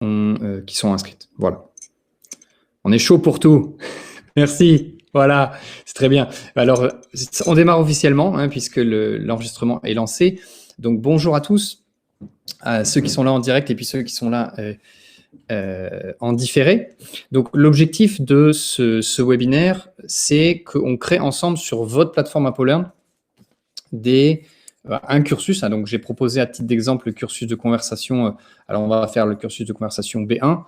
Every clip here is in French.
qui sont inscrites. Voilà. On est chaud pour tout. Merci. Voilà, c'est très bien. Alors, on démarre officiellement hein, puisque l'enregistrement est lancé. Donc, bonjour à tous, à ceux qui sont là en direct et puis ceux qui sont là en différé. Donc, l'objectif de ce webinaire, c'est qu'on crée ensemble sur votre plateforme AppleLearn un cursus. Hein, donc, j'ai proposé à titre d'exemple le cursus de conversation. Alors, on va faire le cursus de conversation B1.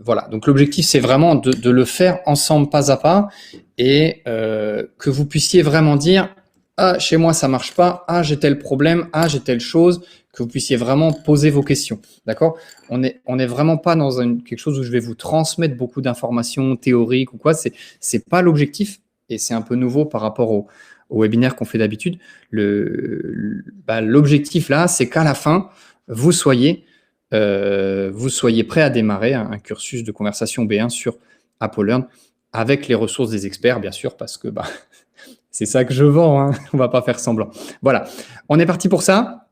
Voilà, donc l'objectif c'est vraiment de le faire ensemble pas à pas et que vous puissiez vraiment dire ah chez moi ça marche pas, ah j'ai tel problème, ah j'ai telle chose, que vous puissiez vraiment poser vos questions, d'accord? On est vraiment pas dans quelque chose où je vais vous transmettre beaucoup d'informations théoriques ou quoi, c'est pas l'objectif et c'est un peu nouveau par rapport au webinaire qu'on fait d'habitude. L'objectif là c'est qu'à la fin vous soyez prêt à démarrer un cursus de conversation B1 sur AppleLearn avec les ressources des experts, bien sûr, parce que c'est ça que je vends, hein. On ne va pas faire semblant. Voilà, on est parti pour ça.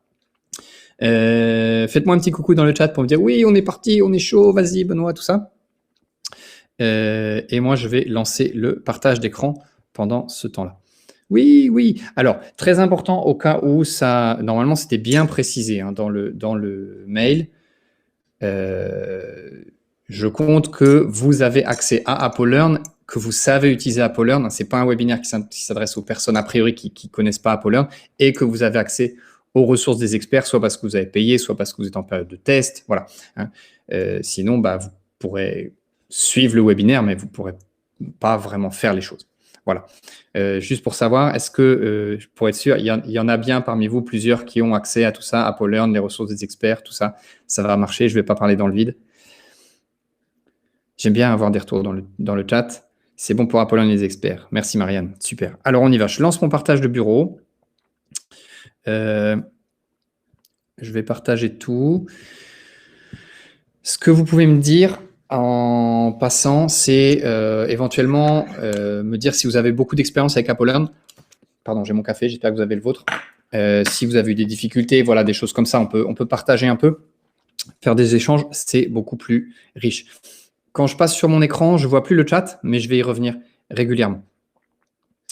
Faites-moi un petit coucou dans le chat pour me dire oui, on est parti, on est chaud, vas-y Benoît, tout ça. Et moi, je vais lancer le partage d'écran pendant ce temps-là. Oui, oui. Alors, très important au cas où ça... Normalement, c'était bien précisé hein, dans le mail. Je compte que vous avez accès à AppleLearn, que vous savez utiliser AppleLearn. Ce n'est pas un webinaire qui s'adresse aux personnes a priori qui ne connaissent pas AppleLearn et que vous avez accès aux ressources des experts, soit parce que vous avez payé, soit parce que vous êtes en période de test. Voilà. Hein. Sinon, vous pourrez suivre le webinaire, mais vous ne pourrez pas vraiment faire les choses. Voilà. Juste pour savoir, est-ce que, pour être sûr, il y en a bien parmi vous plusieurs qui ont accès à tout ça, AppleLearn, les ressources des experts, tout ça, ça va marcher, je ne vais pas parler dans le vide. J'aime bien avoir des retours dans le chat. C'est bon pour AppleLearn et les experts. Merci Marianne, super. Alors on y va, je lance mon partage de bureau. Je vais partager tout. Ce que vous pouvez me dire en passant, c'est éventuellement me dire si vous avez beaucoup d'expérience avec AppleLearn. Pardon, j'ai mon café, j'espère que vous avez le vôtre. Si vous avez eu des difficultés, voilà, des choses comme ça, on peut partager un peu, faire des échanges, c'est beaucoup plus riche. Quand je passe sur mon écran, je ne vois plus le chat, mais je vais y revenir régulièrement.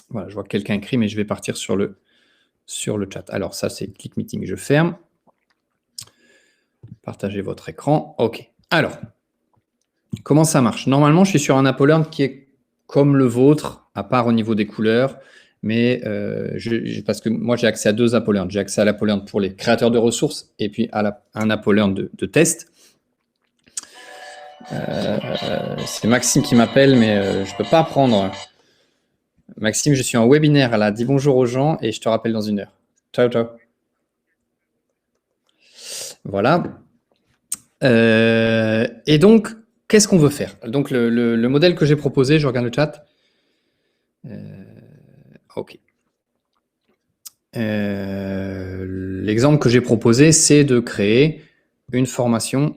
Voilà, je vois que quelqu'un écrit, mais je vais partir sur le chat. Alors ça, c'est Click Meeting, je ferme. Partagez votre écran. OK. Alors, comment ça marche? Normalement, je suis sur un AppleLearn qui est comme le vôtre, à part au niveau des couleurs, mais parce que moi, j'ai accès à deux AppleLearn. J'ai accès à l'AppleLearn pour les créateurs de ressources et puis à un AppleLearn de test. C'est Maxime qui m'appelle, mais je ne peux pas prendre. Maxime, je suis en webinaire là. Dis bonjour aux gens et je te rappelle dans 1 heure. Ciao, ciao. Voilà. Et donc, qu'est-ce qu'on veut faire? Donc, le modèle que j'ai proposé, je regarde le chat. OK. L'exemple que j'ai proposé, c'est de créer une formation,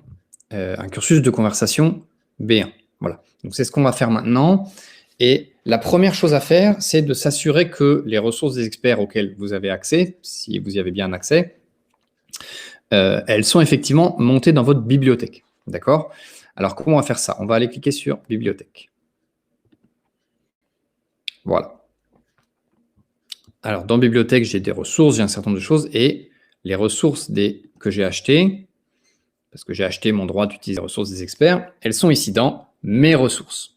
un cursus de conversation B1. Voilà. Donc, c'est ce qu'on va faire maintenant. Et la première chose à faire, c'est de s'assurer que les ressources des experts auxquelles vous avez accès, si vous y avez bien accès, elles sont effectivement montées dans votre bibliothèque. D'accord? Alors, comment on va faire ça? On va aller cliquer sur Bibliothèque. Voilà. Alors, dans Bibliothèque, j'ai des ressources, j'ai un certain nombre de choses, et les ressources que j'ai achetées, parce que j'ai acheté mon droit d'utiliser les ressources des experts, elles sont ici dans Mes ressources.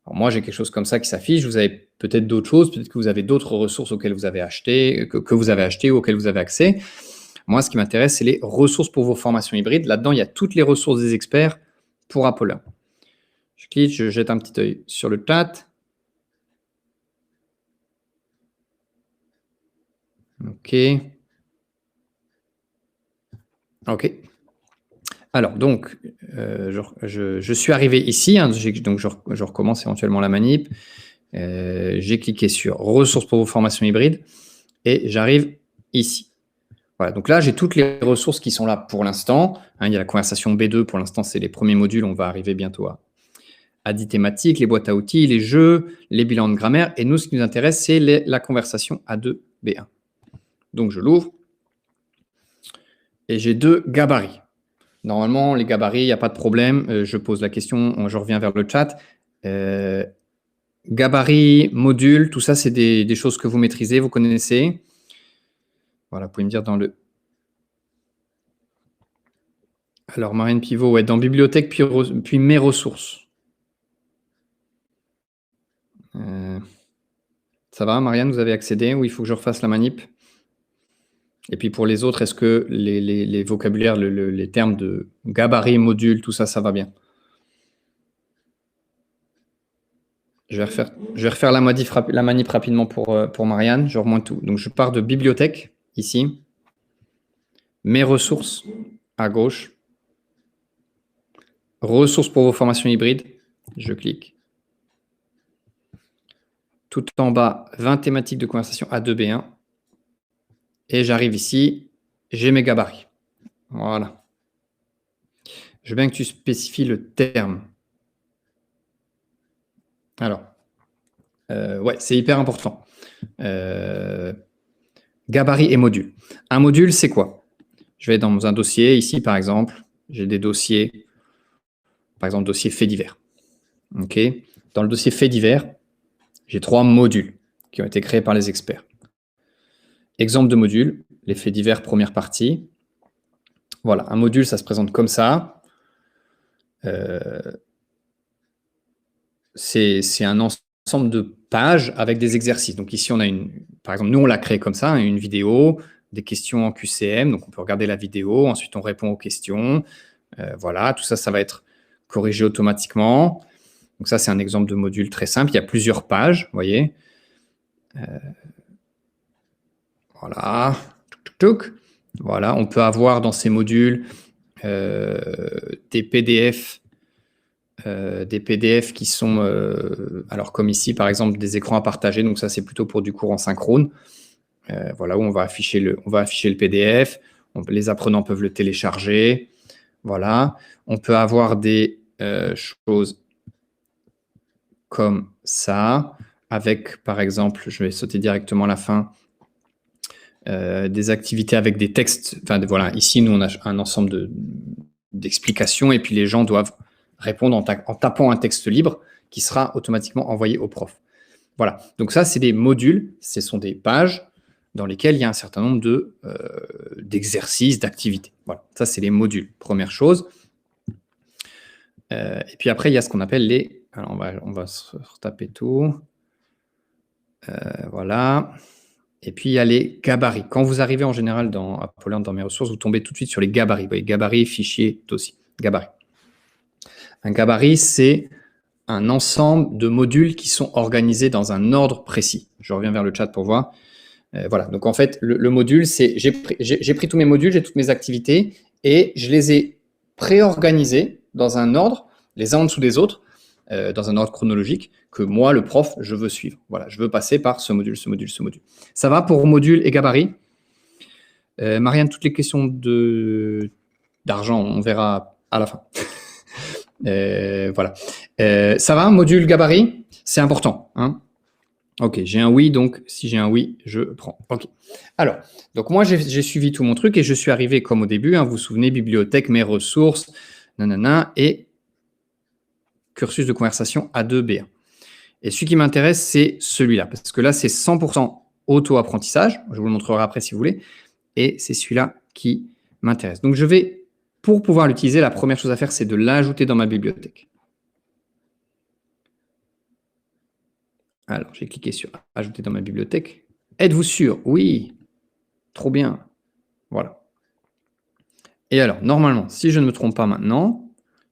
Alors moi, j'ai quelque chose comme ça qui s'affiche. Vous avez peut-être d'autres choses, peut-être que vous avez d'autres ressources auxquelles vous avez acheté, que vous avez acheté ou auxquelles vous avez accès. Moi, ce qui m'intéresse, c'est les ressources pour vos formations hybrides. Là-dedans, il y a toutes les ressources des experts pour AppleLearn. Je clique, je jette un petit œil sur le chat. OK. OK. Alors, donc, je suis arrivé ici. Hein, donc, je recommence éventuellement la manip. J'ai cliqué sur « Ressources pour vos formations hybrides » et j'arrive ici. Voilà, donc là, j'ai toutes les ressources qui sont là pour l'instant. Hein, il y a la conversation B2, pour l'instant, c'est les premiers modules. On va arriver bientôt à 10 thématiques, les boîtes à outils, les jeux, les bilans de grammaire. Et nous, ce qui nous intéresse, c'est la conversation A2, B1. Donc, je l'ouvre et j'ai 2 gabarits. Normalement, les gabarits, il n'y a pas de problème. Je pose la question, je reviens vers le chat. Gabarit, module, tout ça, c'est des choses que vous maîtrisez, vous connaissez. Voilà, vous pouvez me dire dans le... Alors, Marianne Pivot, ouais, dans bibliothèque, puis mes ressources. Ça va, Marianne, vous avez accédé ou il faut que je refasse la manip? Et puis pour les autres, est-ce que les vocabulaires, les termes de gabarit, module, tout ça, ça va bien? Je vais refaire la manip rapidement pour Marianne. Je remonte tout. Donc, je pars de bibliothèque, ici. Mes ressources, à gauche. Ressources pour vos formations hybrides. Je clique. Tout en bas, 20 thématiques de conversation A2B1. Et j'arrive ici. J'ai mes gabarits. Voilà. Je veux bien que tu spécifies le terme. Alors, ouais, c'est hyper important. Gabarit et module. Un module, c'est quoi? Je vais dans un dossier, ici par exemple, j'ai des dossiers, par exemple, dossier faits divers. Ok. Dans le dossier faits divers, j'ai 3 modules qui ont été créés par les experts. Exemple de module, les faits divers, première partie. Voilà, un module, ça se présente comme ça. C'est un ensemble de pages avec des exercices. Donc ici, on a par exemple, nous, on l'a créé comme ça, une vidéo, des questions en QCM. Donc, on peut regarder la vidéo. Ensuite, on répond aux questions. Voilà, tout ça, ça va être corrigé automatiquement. Donc ça, c'est un exemple de module très simple. Il y a plusieurs pages, vous voyez. Voilà. Voilà, on peut avoir dans ces modules des PDF qui sont, alors comme ici, par exemple, des écrans à partager. Donc ça, c'est plutôt pour du cours en synchrone. Voilà, où on va afficher le PDF. Les apprenants peuvent le télécharger. Voilà. On peut avoir des choses comme ça, avec, par exemple, je vais sauter directement à la fin, des activités avec des textes. Enfin, voilà, ici, nous, on a un ensemble d'explications et puis les gens doivent répondre en tapant un texte libre qui sera automatiquement envoyé au prof. Voilà, donc ça, c'est des modules, ce sont des pages dans lesquelles il y a un certain nombre d'exercices, d'activités. Voilà, ça, c'est les modules, première chose. Et puis après, il y a ce qu'on appelle les... Alors, on va se retaper tout. Voilà. Et puis, il y a les gabarits. Quand vous arrivez en général dans Apollon, dans mes ressources, vous tombez tout de suite sur les gabarits. Vous voyez, gabarits, fichier, dossier. Gabarit. Un gabarit, c'est un ensemble de modules qui sont organisés dans un ordre précis. Je reviens vers le chat pour voir. Voilà. Donc, en fait, le module, c'est... J'ai pris tous mes modules, j'ai toutes mes activités et je les ai préorganisés dans un ordre, les uns en dessous des autres, dans un ordre chronologique que moi, le prof, je veux suivre. Voilà, je veux passer par ce module, ce module, ce module. Ça va pour module et gabarit? Marianne, toutes les questions d'argent, on verra à la fin. Voilà. Ça va, module, gabarit? C'est important. Hein? Ok, j'ai un oui, donc si j'ai un oui, je prends. Ok. Alors, donc moi, j'ai suivi tout mon truc et je suis arrivé comme au début. Hein, vous vous souvenez, bibliothèque, mes ressources, nanana, et cursus de conversation A2B1. Et celui qui m'intéresse, c'est celui-là, parce que là, c'est 100% auto-apprentissage. Je vous le montrerai après si vous voulez. Et c'est celui-là qui m'intéresse. Donc, je vais, pour pouvoir l'utiliser, la première chose à faire, c'est de l'ajouter dans ma bibliothèque. Alors, j'ai cliqué sur « Ajouter dans ma bibliothèque ». Êtes-vous sûr? Oui. Trop bien. Voilà. Et alors, normalement, si je ne me trompe pas maintenant,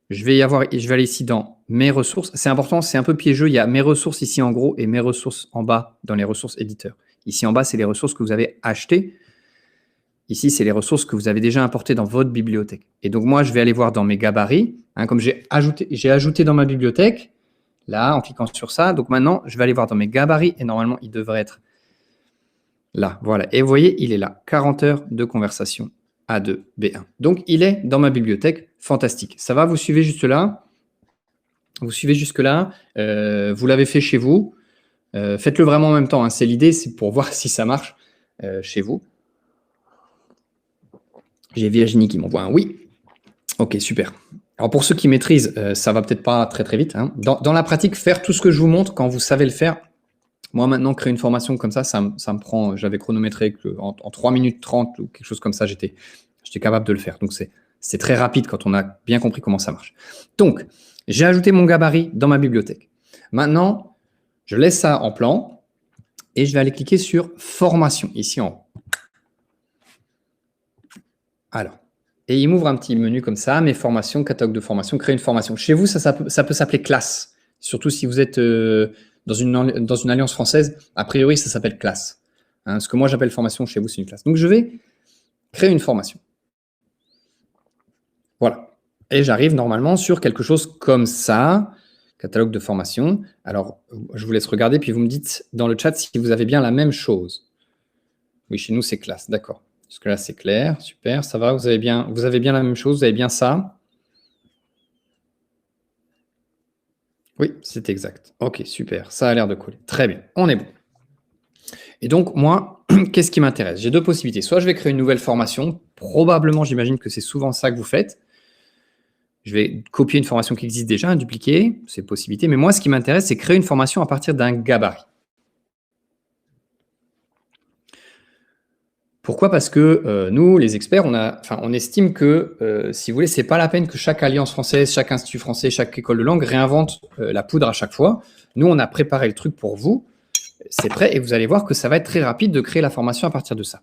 je vais aller ici dans mes ressources. C'est important, c'est un peu piégeux. Il y a mes ressources ici en gros et mes ressources en bas dans les ressources éditeurs. Ici en bas, c'est les ressources que vous avez achetées. Ici, c'est les ressources que vous avez déjà importées dans votre bibliothèque. Et donc, moi, je vais aller voir dans mes gabarits. Hein, comme j'ai ajouté dans ma bibliothèque, là, en cliquant sur ça. Donc, maintenant, je vais aller voir dans mes gabarits et normalement, il devrait être là. Voilà. Et vous voyez, il est là. 40 heures de conversation A2, B1. Donc, il est dans ma bibliothèque. Fantastique. Ça va, vous suivez juste là? Vous suivez jusque-là? Vous l'avez fait chez vous? Faites-le vraiment en même temps. Hein. C'est l'idée, c'est pour voir si ça marche chez vous. J'ai Virginie qui m'envoie un oui. Ok, super. Alors pour ceux qui maîtrisent, ça va peut-être pas très très vite, hein. Dans la pratique, faire tout ce que je vous montre, quand vous savez le faire, moi maintenant créer une formation comme ça me prend, j'avais chronométré en 3 minutes 30 ou quelque chose comme ça, j'étais capable de le faire. Donc c'est très rapide quand on a bien compris comment ça marche. Donc, j'ai ajouté mon gabarit dans ma bibliothèque. Maintenant, je laisse ça en plan et je vais aller cliquer sur formation, ici en haut. Alors, et il m'ouvre un petit menu comme ça, mes formations, catalogue de formation, créer une formation. Chez vous, ça peut s'appeler classe, surtout si vous êtes dans une alliance française. A priori, ça s'appelle classe. Hein, ce que moi j'appelle formation, chez vous, c'est une classe. Donc, je vais créer une formation. Voilà. Et j'arrive normalement sur quelque chose comme ça, catalogue de formation. Alors, je vous laisse regarder, puis vous me dites dans le chat si vous avez bien la même chose. Oui, chez nous, c'est classe, d'accord. Jusque là, c'est clair, super, ça va, vous avez bien la même chose, vous avez bien ça. Oui, c'est exact. Ok, super, ça a l'air de coller. Très bien, on est bon. Et donc, moi, qu'est-ce qui m'intéresse? J'ai deux possibilités. Soit je vais créer une nouvelle formation, probablement, j'imagine que c'est souvent ça que vous faites. Je vais copier une formation qui existe déjà, dupliquer, c'est une possibilité. Mais moi, ce qui m'intéresse, c'est créer une formation à partir d'un gabarit. Pourquoi? Parce que nous, les experts, on estime que, si vous voulez, c'est pas la peine que chaque alliance française, chaque institut français, chaque école de langue réinvente la poudre à chaque fois. Nous, on a préparé le truc pour vous. C'est prêt et vous allez voir que ça va être très rapide de créer la formation à partir de ça.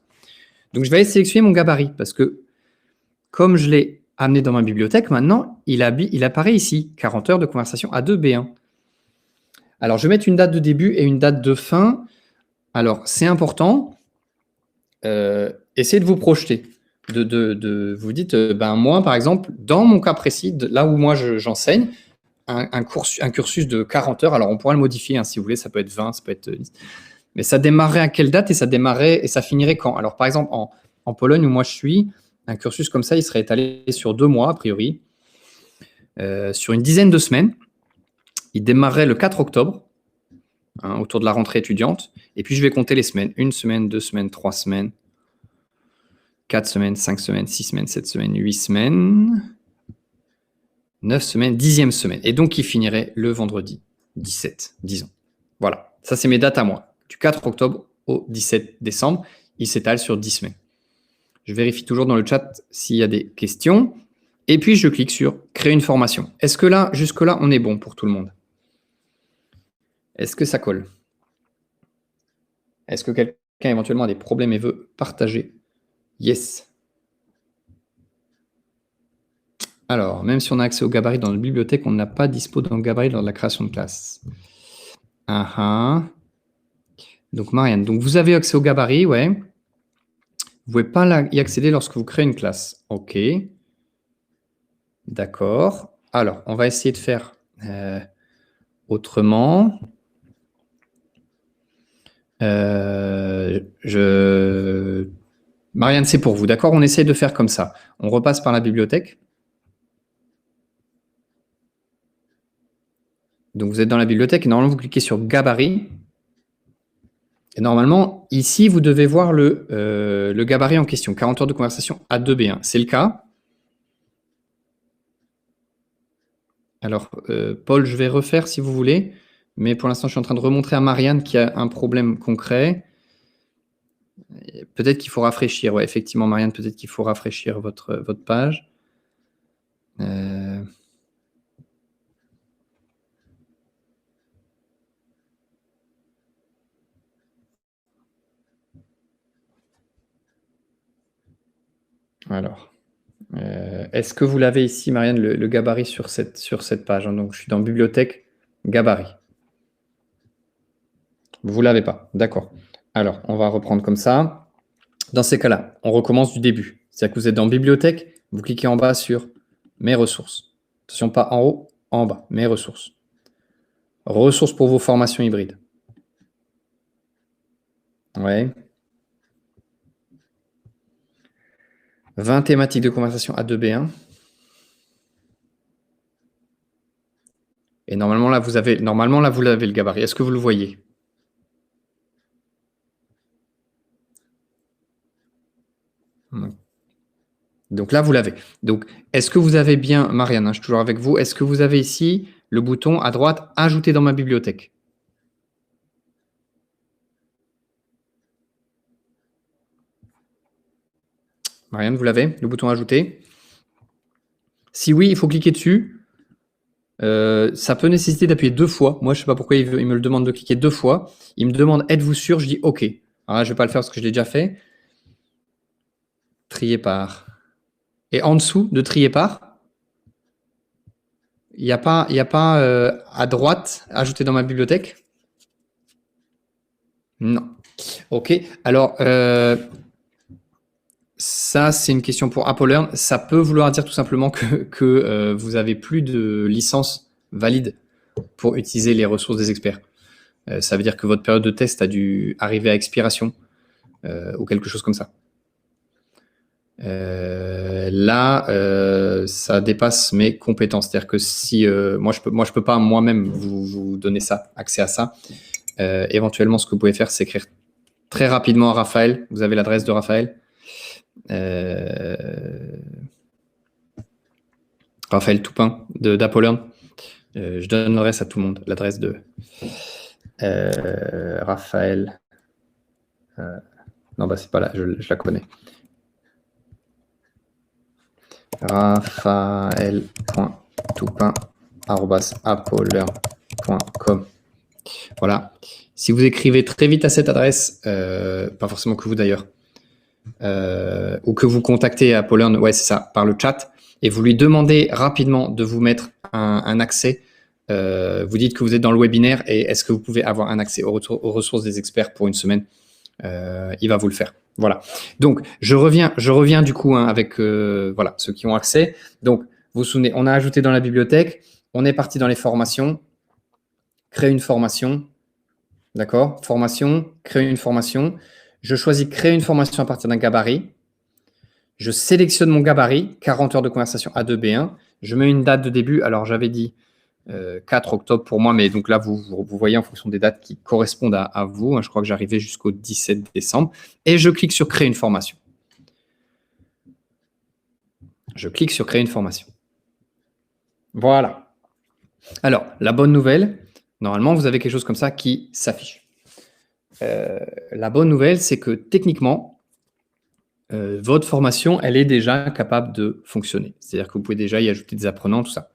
Donc, je vais aller sélectionner mon gabarit parce que, comme je l'ai amené dans ma bibliothèque, maintenant, il apparaît ici, 40 heures de conversation A2 B1. Alors, je vais mettre une date de début et une date de fin. Alors, c'est important. Essayez de vous projeter. Vous dites, moi, par exemple, dans mon cas précis, là où moi j'enseigne, un cursus de 40 heures, alors on pourra le modifier hein, si vous voulez, ça peut être 20, ça peut être 10. Mais ça démarrait à quelle date et ça finirait quand? Alors, par exemple, en Pologne, où moi je suis, un cursus comme ça, il serait étalé sur 2 mois, a priori, sur une dizaine de semaines. Il démarrerait le 4 octobre, hein, autour de la rentrée étudiante. Et puis, je vais compter les semaines. 1 semaine, 2 semaines, 3 semaines, 4 semaines, 5 semaines, 6 semaines, 7 semaines, 8 semaines, 9 semaines, 10e semaine. Et donc, il finirait le vendredi 17, disons. Voilà, ça c'est mes dates à moi. Du 4 octobre au 17 décembre, il s'étale sur 10 semaines. Je vérifie toujours dans le chat s'il y a des questions. Et puis, je clique sur « Créer une formation ». Est-ce que là, jusque-là, on est bon pour tout le monde? Est-ce que ça colle? Est-ce que quelqu'un éventuellement a des problèmes et veut partager? Yes. Alors, même si on a accès au gabarit dans la bibliothèque, on n'a pas dispo dans le gabarit lors de la création de classe. Donc, Marianne, donc vous avez accès au gabarit, ouais. Vous ne pouvez pas y accéder lorsque vous créez une classe. OK. D'accord. Alors, on va essayer de faire autrement. Marianne, c'est pour vous, d'accord? On essaie de faire comme ça. On repasse par la bibliothèque. Donc, vous êtes dans la bibliothèque et normalement, vous cliquez sur gabarit. Et normalement, ici, vous devez voir le gabarit en question, 40 heures de conversation A2B1. C'est le cas? Alors, Paul, je vais refaire si vous voulez, mais pour l'instant, je suis en train de remontrer à Marianne qui a un problème concret. Peut-être qu'il faut rafraîchir. Ouais, effectivement, Marianne, peut-être qu'il faut rafraîchir votre page. Alors, est-ce que vous l'avez ici, Marianne, le gabarit sur cette page hein? Donc, je suis dans bibliothèque, gabarit. Vous ne l'avez pas, d'accord. Alors, on va reprendre comme ça. Dans ces cas-là, on recommence du début. C'est-à-dire que vous êtes dans bibliothèque, vous cliquez en bas sur mes ressources. Attention, pas en haut, en bas, mes ressources. Ressources pour vos formations hybrides. Ouais. 20 thématiques de conversation A2B1. Et normalement, là, vous avez le gabarit. Est-ce que vous le voyez? Donc là, vous l'avez. Donc, est-ce que vous avez bien, Marianne, hein, je suis toujours avec vous, est-ce que vous avez ici le bouton à droite « Ajouter dans ma bibliothèque ». Marianne, vous l'avez, le bouton « Ajouter ». Si oui, il faut cliquer dessus. Ça peut nécessiter d'appuyer 2 fois. Moi, je ne sais pas pourquoi il me le demande de cliquer 2 fois. Il me demande « Êtes-vous sûr ?» Je dis « OK ». Alors là, je ne vais pas le faire parce que je l'ai déjà fait. Trier par. Et en dessous de trier par, il n'y a pas à droite, ajouter dans ma bibliothèque? Non. OK. Alors, ça, c'est une question pour AppleLearn. Ça peut vouloir dire tout simplement que vous n'avez plus de licence valide pour utiliser les ressources des experts. Ça veut dire que votre période de test a dû arriver à expiration ou quelque chose comme ça. Là, ça dépasse mes compétences. C'est-à-dire que si moi je peux pas moi-même vous donner ça, accès à ça. Éventuellement, ce que vous pouvez faire, c'est écrire très rapidement à Raphaël. Vous avez l'adresse de Raphaël. Raphaël Toupin d'AppleLearn. Je donne l'adresse à tout le monde. L'adresse de Raphaël. Non, bah c'est pas là. Je la connais. raphaël.toupin@applelearn.com. Voilà. Si vous écrivez très vite à cette adresse, pas forcément que vous d'ailleurs, ou que vous contactez AppleLearn, ouais c'est ça, par le chat, et vous lui demandez rapidement de vous mettre un accès, vous dites que vous êtes dans le webinaire et est-ce que vous pouvez avoir un accès aux ressources des experts pour une semaine, il va vous le faire. Voilà. Donc, je reviens du coup avec voilà, ceux qui ont accès. Donc, vous vous souvenez, on a ajouté dans la bibliothèque, on est parti dans les formations, créer une formation, d'accord? Formation, créer une formation. Je choisis créer une formation à partir d'un gabarit. Je sélectionne mon gabarit, 40 heures de conversation A2, B1. Je mets une date de début. Alors, j'avais dit 4 octobre pour moi, mais donc là, vous voyez en fonction des dates qui correspondent à vous. Hein, je crois que j'arrivais jusqu'au 17 décembre. Et je clique sur créer une formation. Je clique sur créer une formation. Voilà. Alors, la bonne nouvelle, normalement, vous avez quelque chose comme ça qui s'affiche. La bonne nouvelle, c'est que techniquement, votre formation, elle est déjà capable de fonctionner. C'est-à-dire que vous pouvez déjà y ajouter des apprenants, tout ça.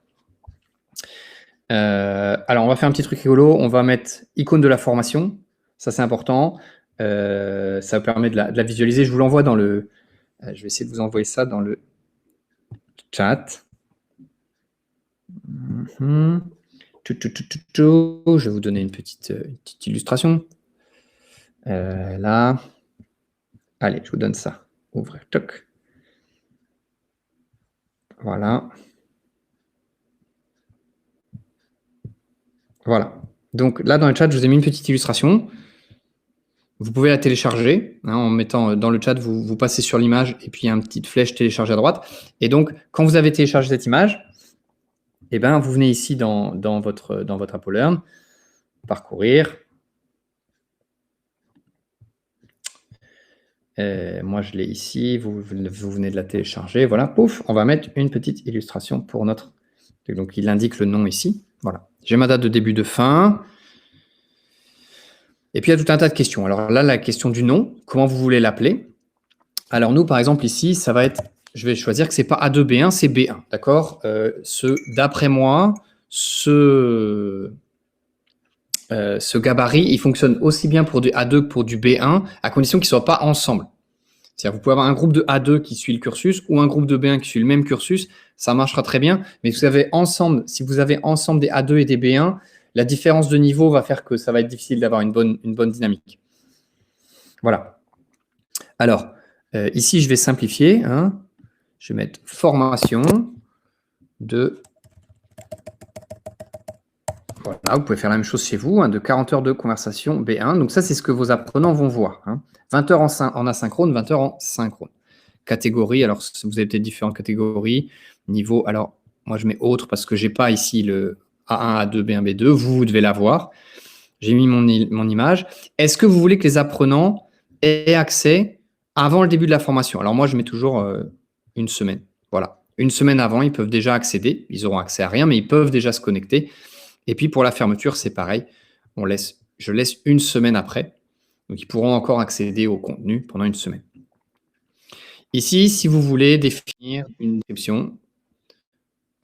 Alors, on va faire un petit truc rigolo. On va mettre icône de la formation. Ça, c'est important. Ça permet de la visualiser. Je vous l'envoie dans le... je vais essayer de vous envoyer ça dans le chat. Je vais vous donner une petite illustration. Là. Allez, je vous donne ça. Ouvrir. Toc. Voilà. Voilà. Donc là, dans le chat, je vous ai mis une petite illustration. Vous pouvez la télécharger hein, en mettant dans le chat, vous passez sur l'image et puis il y a une petite flèche télécharger à droite. Et donc, quand vous avez téléchargé cette image, eh ben, vous venez ici dans votre AppleLearn, parcourir. Moi, je l'ai ici. Vous venez de la télécharger. Voilà, pouf, on va mettre une petite illustration pour notre... Donc, il indique le nom ici. Voilà. J'ai ma date de début, de fin. Et puis, il y a tout un tas de questions. Alors là, la question du nom, comment vous voulez l'appeler? Alors nous, par exemple, ici, ça va être, je vais choisir que ce n'est pas A2, B1, c'est B1, d'accord? D'après moi, ce gabarit, il fonctionne aussi bien pour du A2 que pour du B1, à condition qu'ils ne soient pas ensemble. C'est-à-dire vous pouvez avoir un groupe de A2 qui suit le cursus ou un groupe de B1 qui suit le même cursus, ça marchera très bien, mais si vous avez ensemble des A2 et des B1, la différence de niveau va faire que ça va être difficile d'avoir une bonne dynamique. Voilà. Alors, ici, je vais simplifier. Hein. Je vais mettre formation de... Voilà, vous pouvez faire la même chose chez vous, hein, de 40 heures de conversation B1. Donc ça, c'est ce que vos apprenants vont voir. Hein. 20 heures en asynchrone, 20 heures en synchrone. Catégorie, alors vous avez peut-être différentes catégories. Niveau, alors moi je mets autre parce que je n'ai pas ici le A1, A2, B1, B2. Vous devez l'avoir. J'ai mis mon image. Est-ce que vous voulez que les apprenants aient accès avant le début de la formation? Alors moi, je mets toujours une semaine. Voilà. Une semaine avant, ils peuvent déjà accéder. Ils auront accès à rien, mais ils peuvent déjà se connecter. Et puis pour la fermeture, c'est pareil. Je laisse une semaine après. Donc ils pourront encore accéder au contenu pendant une semaine. Ici, si vous voulez définir une description,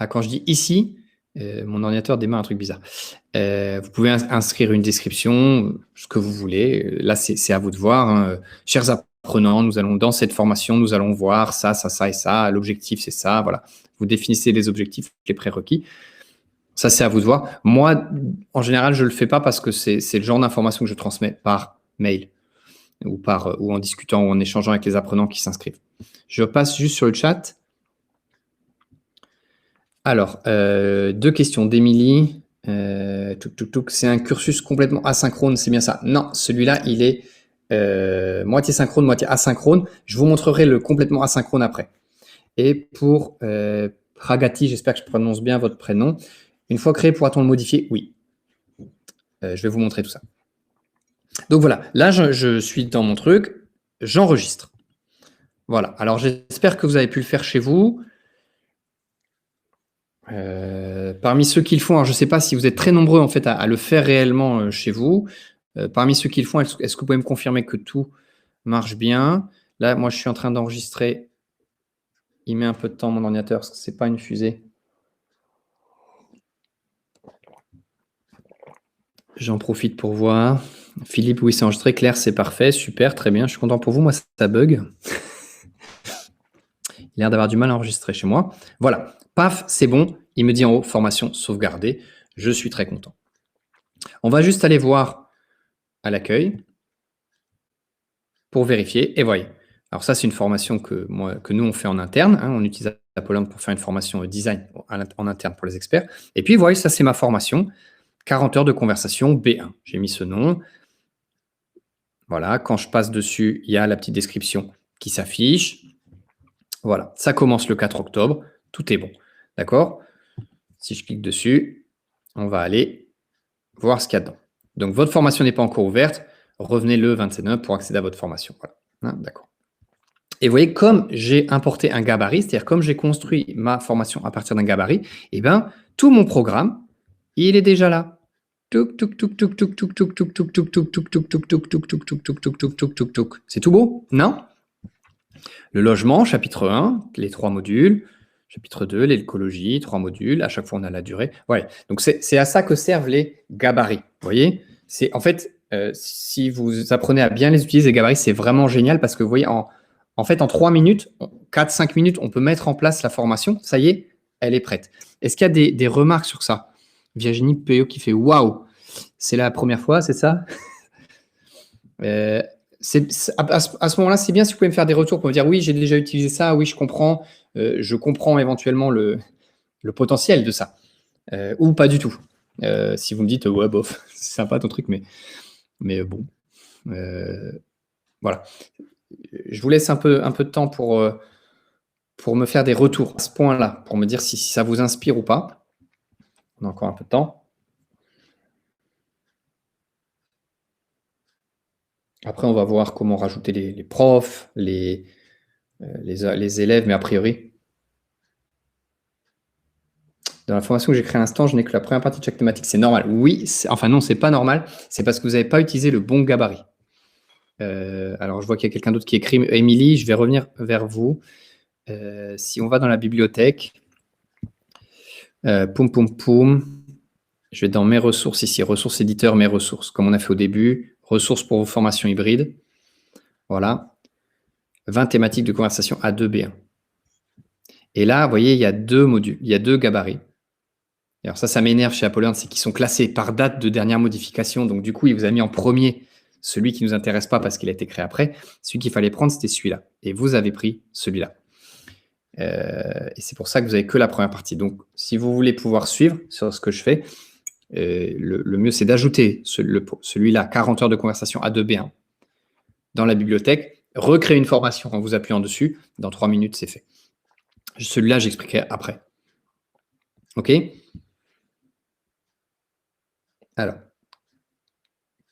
quand je dis ici, mon ordinateur démarre un truc bizarre. Vous pouvez inscrire une description, ce que vous voulez. Là, c'est à vous de voir. Hein. Chers apprenants, dans cette formation, nous allons voir ça, ça, ça et ça. L'objectif, c'est ça. Voilà. Vous définissez les objectifs, les prérequis. Ça, c'est à vous de voir. Moi, en général, je ne le fais pas parce que c'est le genre d'information que je transmets par mail ou en discutant ou en échangeant avec les apprenants qui s'inscrivent. Je passe juste sur le chat. Alors, 2 questions d'Émilie. C'est un cursus complètement asynchrone, c'est bien ça? Non, celui-là, il est moitié synchrone, moitié asynchrone. Je vous montrerai le complètement asynchrone après. Et pour Pragati, j'espère que je prononce bien votre prénom. Une fois créé, pourra-t-on le modifier? Oui. Je vais vous montrer tout ça. Donc voilà, là, je suis dans mon truc, j'enregistre. Voilà, alors j'espère que vous avez pu le faire chez vous. Parmi ceux qui le font, alors je ne sais pas si vous êtes très nombreux en fait à le faire réellement chez vous. Parmi ceux qui le font, est-ce que vous pouvez me confirmer que tout marche bien? Là, moi, je suis en train d'enregistrer. Il met un peu de temps, mon ordinateur, parce que ce n'est pas une fusée. J'en profite pour voir. Philippe, oui, c'est enregistré. Claire, c'est parfait. Super, très bien. Je suis content pour vous. Moi, ça bug. Il a l'air d'avoir du mal à enregistrer chez moi. Voilà. Paf, c'est bon. Il me dit en haut, formation sauvegardée. Je suis très content. On va juste aller voir à l'accueil pour vérifier. Et voyez. Alors ça, c'est une formation que nous, on fait en interne. Hein. On utilise Apollonia pour faire une formation design en interne pour les experts. Et puis, vous voyez, ça, c'est ma formation. 40 heures de conversation B1. J'ai mis ce nom. Voilà. Quand je passe dessus, il y a la petite description qui s'affiche. Voilà. Ça commence le 4 octobre. Tout est bon. D'accord? Si je clique dessus, on va aller voir ce qu'il y a dedans. Donc, votre formation n'est pas encore ouverte. Revenez le 27 novembre pour accéder à votre formation. Voilà. Hein, d'accord. Et vous voyez, comme j'ai importé un gabarit, c'est-à-dire comme j'ai construit ma formation à partir d'un gabarit, eh bien, tout mon programme, il est déjà là. C'est tout beau, non? Le logement, chapitre 1, les 3 modules. Chapitre 2, l'écologie, 3 modules. À chaque fois, on a la durée. Ouais. Donc, c'est à ça que servent les gabarits. Vous voyez? C'est en fait, si vous apprenez à bien les utiliser, les gabarits, c'est vraiment génial parce que vous voyez, en fait, en 3 minutes, 4-5 minutes, on peut mettre en place la formation. Ça y est, elle est prête. Est-ce qu'il y a des remarques sur ça? Virginie Peyo qui fait waouh, c'est la première fois, c'est ça? À ce moment-là, c'est bien si vous pouvez me faire des retours pour me dire oui, j'ai déjà utilisé ça, oui, je comprends éventuellement le potentiel de ça, ou pas du tout. Si vous me dites ouais, bof, c'est sympa ton truc, mais bon, voilà. Je vous laisse un peu de temps pour me faire des retours à ce point-là, pour me dire si ça vous inspire ou pas. On a encore un peu de temps. Après, on va voir comment rajouter les profs, les élèves, mais a priori, dans la formation que j'ai créée à l'instant, je n'ai que la première partie de chaque thématique. C'est normal. Oui, enfin non, c'est pas normal. C'est parce que vous n'avez pas utilisé le bon gabarit. Alors, je vois qu'il y a quelqu'un d'autre qui écrit. Émilie, je vais revenir vers vous. Si on va dans la bibliothèque, poum, poum, poum, je vais dans mes ressources ici, ressources éditeurs, mes ressources, comme on a fait au début, ressources pour vos formations hybrides. Voilà. 20 thématiques de conversation A2B1. Et là, vous voyez, il y a 2 modules, il y a 2 gabarits. Et alors ça m'énerve chez Apollonia, c'est qu'ils sont classés par date de dernière modification. Donc du coup, il vous a mis en premier celui qui ne nous intéresse pas parce qu'il a été créé après. Celui qu'il fallait prendre, c'était celui-là. Et vous avez pris celui-là. Et c'est pour ça que vous n'avez que la première partie. Donc, si vous voulez pouvoir suivre sur ce que je fais, le mieux, c'est d'ajouter celui-là, 40 heures de conversation A2B1, dans la bibliothèque, recréer une formation en vous appuyant dessus. Dans 3 minutes, c'est fait. Celui-là, j'expliquerai après. OK? Alors,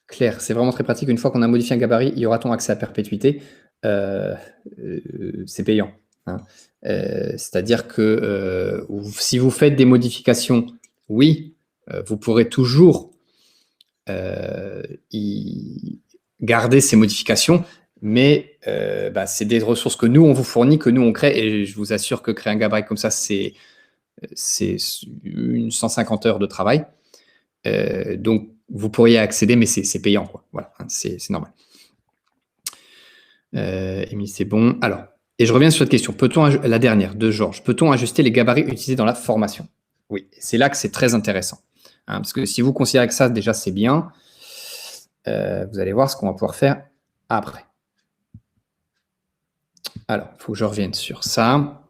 Claire, c'est vraiment très pratique. Une fois qu'on a modifié un gabarit, y aura-t-on accès à perpétuité? C'est payant. Hein. C'est-à-dire que si vous faites des modifications, oui, vous pourrez toujours garder ces modifications, mais c'est des ressources que nous, on vous fournit, que nous, on crée, et je vous assure que créer un gabarit comme ça, c'est une 150 heures de travail. Donc, vous pourriez accéder, mais c'est payant, quoi. Voilà, c'est normal. Émilie, c'est bon. Alors, et je reviens sur cette question. La dernière de Georges. Peut-on ajuster les gabarits utilisés dans la formation? Oui, c'est là que c'est très intéressant. Hein, parce que si vous considérez que ça, déjà, c'est bien, vous allez voir ce qu'on va pouvoir faire après. Alors, il faut que je revienne sur ça.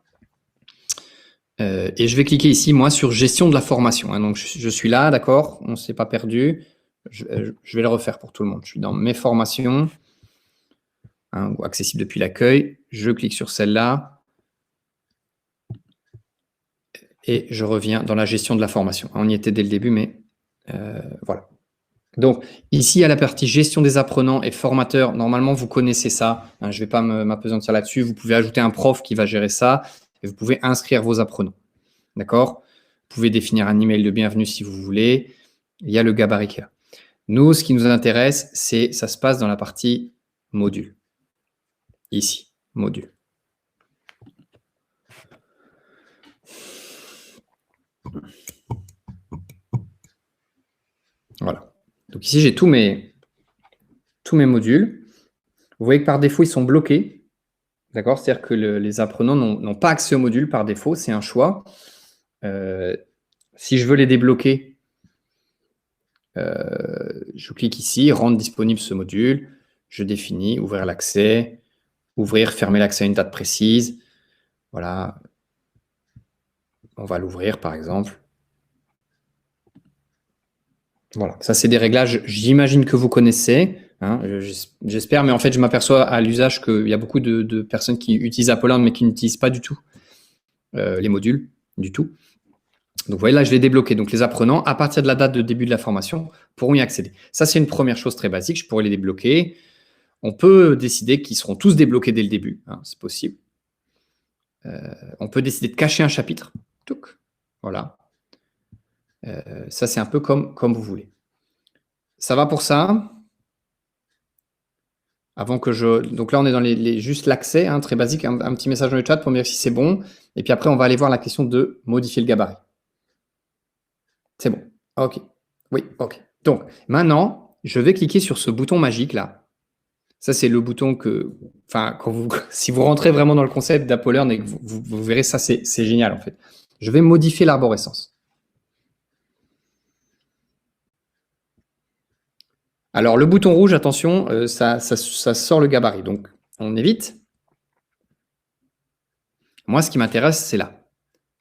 Et je vais cliquer ici, moi, sur gestion de la formation. Hein. Donc, je suis là, d'accord, on ne s'est pas perdu. Je vais le refaire pour tout le monde. Je suis dans mes formations, hein, ou accessible depuis l'accueil. Je clique sur celle-là. Et je reviens dans la gestion de la formation. On y était dès le début, mais voilà. Donc, ici, à la partie gestion des apprenants et formateurs, normalement, vous connaissez ça. Hein, je ne vais pas m'appesantir là-dessus. Vous pouvez ajouter un prof qui va gérer ça. Et vous pouvez inscrire vos apprenants. D'accord? Vous pouvez définir un email de bienvenue si vous voulez. Il y a le gabarit qui est là. Nous, ce qui nous intéresse, ça se passe dans la partie module. Ici, module. Voilà. Donc ici, j'ai tous mes modules. Vous voyez que par défaut, ils sont bloqués. D'accord? C'est-à-dire que les apprenants n'ont pas accès au module par défaut. C'est un choix. Si je veux les débloquer, je clique ici, rendre disponible ce module. Je définis, ouvrir l'accès, ouvrir, fermer l'accès à une date précise. Voilà. On va l'ouvrir, par exemple. Voilà, ça c'est des réglages, j'imagine que vous connaissez, hein, j'espère, mais en fait je m'aperçois à l'usage qu'il y a beaucoup de personnes qui utilisent Apollon mais qui n'utilisent pas du tout les modules, du tout. Donc vous voyez là je l'ai débloqué, donc les apprenants à partir de la date de début de la formation pourront y accéder. Ça c'est une première chose très basique, je pourrais les débloquer. On peut décider qu'ils seront tous débloqués dès le début, hein, c'est possible. On peut décider de cacher un chapitre, voilà. Ça, c'est un peu comme vous voulez. Ça va pour ça? Avant que donc là, on est dans juste l'accès, hein, très basique, un petit message dans le chat pour me dire si c'est bon. Et puis après, on va aller voir la question de modifier le gabarit. C'est bon. OK. Oui, OK. Donc, maintenant, je vais cliquer sur ce bouton magique là. Ça, c'est le bouton si vous rentrez vraiment dans le concept d'AppleLearn et que vous verrez ça, c'est génial en fait. Je vais modifier l'arborescence. Alors, le bouton rouge, attention, ça sort le gabarit. Donc, on évite. Moi, ce qui m'intéresse, c'est là.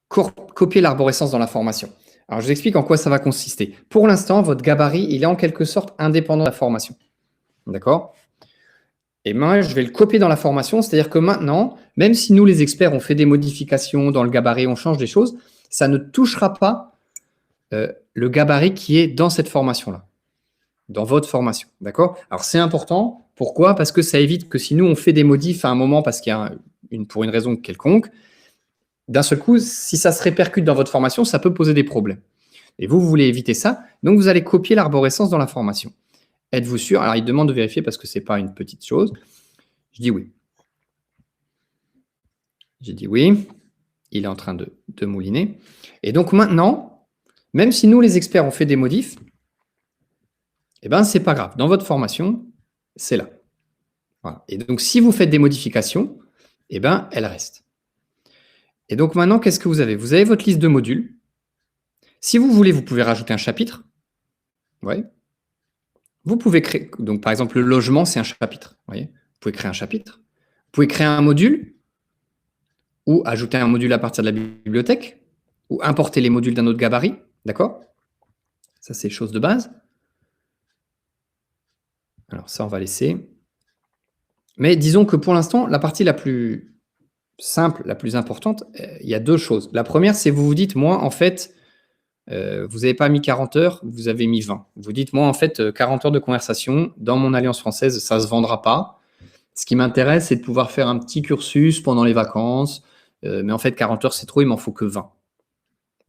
Copier l'arborescence dans la formation. Alors, je vous explique en quoi ça va consister. Pour l'instant, votre gabarit, il est en quelque sorte indépendant de la formation. D'accord? Et moi, je vais le copier dans la formation. C'est-à-dire que maintenant, même si nous, les experts, on fait des modifications dans le gabarit, on change des choses, ça ne touchera pas le gabarit qui est dans cette formation-là. Dans votre formation, d'accord? Alors, c'est important. Pourquoi? Parce que ça évite que si nous, on fait des modifs à un moment parce qu'il y a pour une raison quelconque, d'un seul coup, si ça se répercute dans votre formation, ça peut poser des problèmes. Et vous voulez éviter ça, donc vous allez copier l'arborescence dans la formation. Êtes-vous sûr? Alors, il demande de vérifier parce que ce n'est pas une petite chose. Je dis oui. J'ai dit oui. Il est en train de mouliner. Et donc maintenant, même si nous, les experts, on fait des modifs, eh bien, ce n'est pas grave. Dans votre formation, c'est là. Voilà. Et donc, si vous faites des modifications, eh bien, elles restent. Et donc, maintenant, qu'est-ce que vous avez? Vous avez votre liste de modules. Si vous voulez, vous pouvez rajouter un chapitre. Ouais. Vous pouvez créer, donc par exemple, le logement, c'est un chapitre. Vous voyez, vous pouvez créer un chapitre. Vous pouvez créer un module ou ajouter un module à partir de la bibliothèque ou importer les modules d'un autre gabarit. D'accord? Ça, c'est chose de base. Alors ça, on va laisser. Mais disons que pour l'instant, la partie la plus simple, la plus importante, il y a deux choses. La première, c'est vous vous dites, moi, en fait, vous n'avez pas mis 40 heures, vous avez mis 20. Vous dites, moi, en fait, 40 heures de conversation, dans mon alliance française, ça ne se vendra pas. Ce qui m'intéresse, c'est de pouvoir faire un petit cursus pendant les vacances, mais en fait, 40 heures, c'est trop, il m'en faut que 20.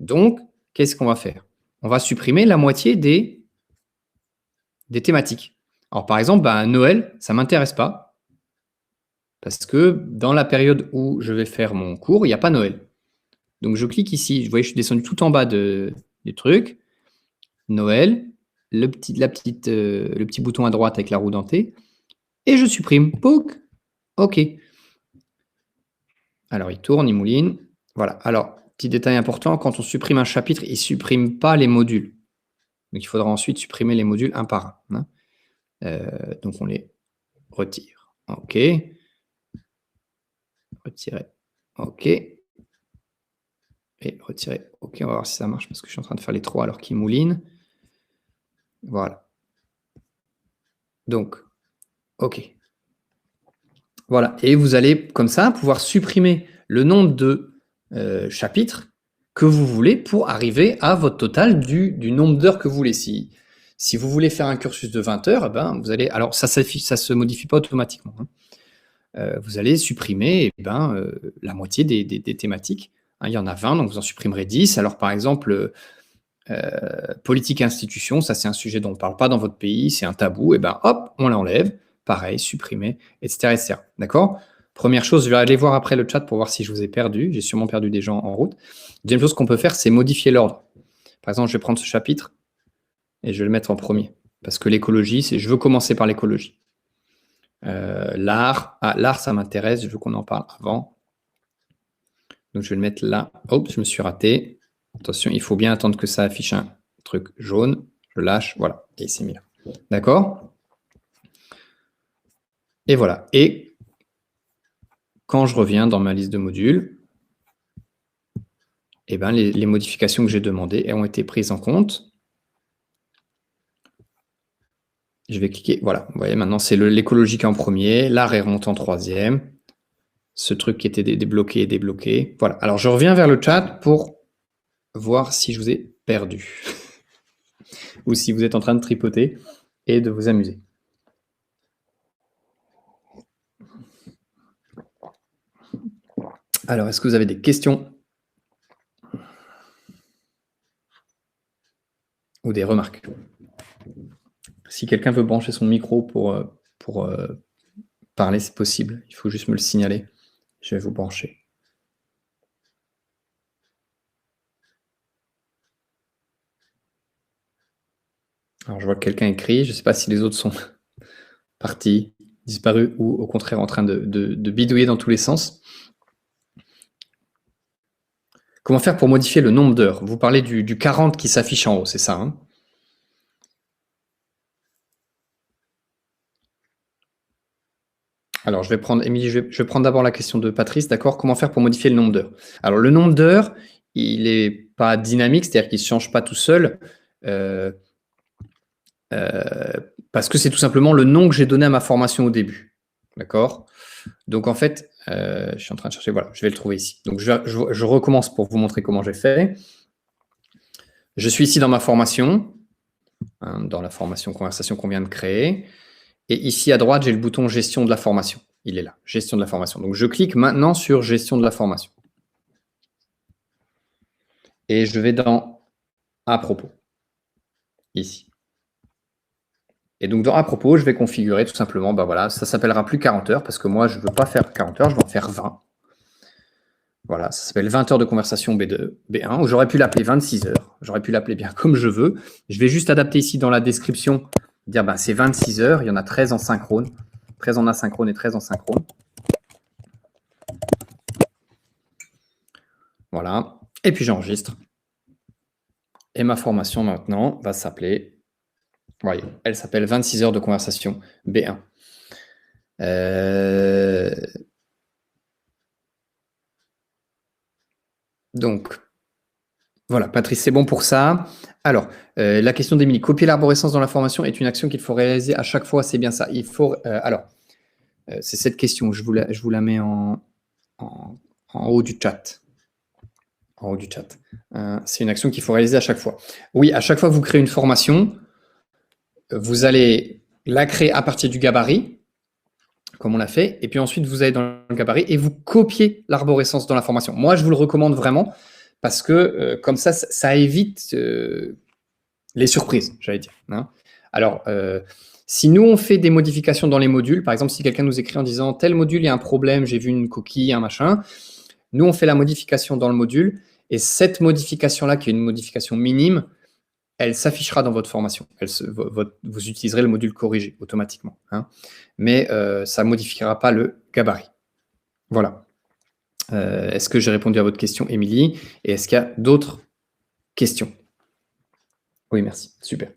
Donc, qu'est-ce qu'on va faire? On va supprimer la moitié des thématiques. Alors, par exemple, Noël, ça ne m'intéresse pas, parce que dans la période où je vais faire mon cours, il n'y a pas Noël. Donc, je clique ici. Vous voyez, je suis descendu tout en bas du truc. Noël, le petit bouton à droite avec la roue dentée, et je supprime. Pouc. OK. Alors, il tourne, il mouline. Voilà. Alors, petit détail important, quand on supprime un chapitre, il ne supprime pas les modules. Donc, il faudra ensuite supprimer les modules un par un. Donc, on les retire. OK. Retirer. OK. Et retirer. OK, on va voir si ça marche parce que je suis en train de faire les trois alors qu'ils moulinent. Voilà. Donc, OK. Voilà. Et vous allez, comme ça, pouvoir supprimer le nombre de chapitres que vous voulez pour arriver à votre total du nombre d'heures que vous voulez. Si vous voulez faire un cursus de 20 heures, vous allez. Alors, ça se modifie pas automatiquement. Vous allez supprimer la moitié des thématiques. Il y en a 20, donc vous en supprimerez 10. Alors, par exemple, politique et institution, ça c'est un sujet dont on ne parle pas dans votre pays, c'est un tabou, et hop, on l'enlève. Pareil, supprimer, etc. etc. D'accord? Première chose, je vais aller voir après le chat pour voir si je vous ai perdu. J'ai sûrement perdu des gens en route. Deuxième chose qu'on peut faire, c'est modifier l'ordre. Par exemple, je vais prendre ce chapitre et je vais le mettre en premier. Parce que l'écologie, je veux commencer par l'écologie. L'art, l'art, ça m'intéresse, je veux qu'on en parle avant. Donc, je vais le mettre là. Hop, je me suis raté. Attention, il faut bien attendre que ça affiche un truc jaune. Je lâche, voilà, et c'est mis là. D'accord? Et voilà. Et quand je reviens dans ma liste de modules, les modifications que j'ai demandées ont été prises en compte. Je vais cliquer, voilà. Vous voyez, maintenant, c'est l'écologique en premier. L'art est remonté en troisième. Ce truc qui était débloqué est débloqué. Voilà. Alors, je reviens vers le chat pour voir si je vous ai perdu. Ou si vous êtes en train de tripoter et de vous amuser. Alors, est-ce que vous avez des questions ou des remarques? Si quelqu'un veut brancher son micro pour parler, c'est possible. Il faut juste me le signaler. Je vais vous brancher. Alors, je vois que quelqu'un écrit. Je ne sais pas si les autres sont partis, disparus ou au contraire en train de bidouiller dans tous les sens. Comment faire pour modifier le nombre d'heures? Vous parlez du 40 qui s'affiche en haut, c'est ça, hein? Alors, je vais prendre, Émilie, je vais prendre d'abord la question de Patrice, d'accord? Comment faire pour modifier le nombre d'heures? Alors, le nombre d'heures, il n'est pas dynamique, c'est-à-dire qu'il ne se change pas tout seul, parce que c'est tout simplement le nom que j'ai donné à ma formation au début, d'accord? Donc, en fait, je suis en train de chercher, voilà, je vais le trouver ici. Donc, je recommence pour vous montrer comment j'ai fait. Je suis ici dans ma formation, hein, dans la formation conversation qu'on vient de créer. Et ici, à droite, j'ai le bouton gestion de la formation. Il est là, gestion de la formation. Donc, je clique maintenant sur gestion de la formation. Et je vais dans à propos, ici. Et donc, dans à propos, je vais configurer tout simplement, voilà, ça s'appellera plus 40 heures parce que moi, je ne veux pas faire 40 heures, je veux en faire 20. Voilà, ça s'appelle 20 heures de conversation B2, B1, ou j'aurais pu l'appeler 26 heures. J'aurais pu l'appeler bien comme je veux. Je vais juste adapter ici dans la description, dire c'est 26 heures, il y en a 13 en synchrone, 13 en asynchrone et 13 en synchrone. Voilà, et puis j'enregistre. Et ma formation maintenant va s'appeler, voyez, elle s'appelle 26 heures de conversation B1. Donc, voilà, Patrice, c'est bon pour ça. Alors, la question d'Émilie, copier l'arborescence dans la formation est une action qu'il faut réaliser à chaque fois, c'est bien ça. Il faut, c'est cette question, je vous la mets en haut du chat. En haut du chat. C'est une action qu'il faut réaliser à chaque fois. Oui, à chaque fois que vous créez une formation, vous allez la créer à partir du gabarit. comme on l'a fait, et puis ensuite vous allez dans le gabarit et vous copiez l'arborescence dans la formation. Moi, je vous le recommande vraiment parce que comme ça évite les surprises, j'allais dire. Hein. Alors, si nous, on fait des modifications dans les modules, par exemple, si quelqu'un nous écrit en disant tel module, il y a un problème, j'ai vu une coquille, un machin, nous, on fait la modification dans le module et cette modification-là, qui est une modification minime, elle s'affichera dans votre formation. Vous utiliserez le module corrigé automatiquement. Hein. Mais ça ne modifiera pas le gabarit. Voilà. Est-ce que j'ai répondu à votre question, Émilie? Et est-ce qu'il y a d'autres questions? Oui, merci. Super.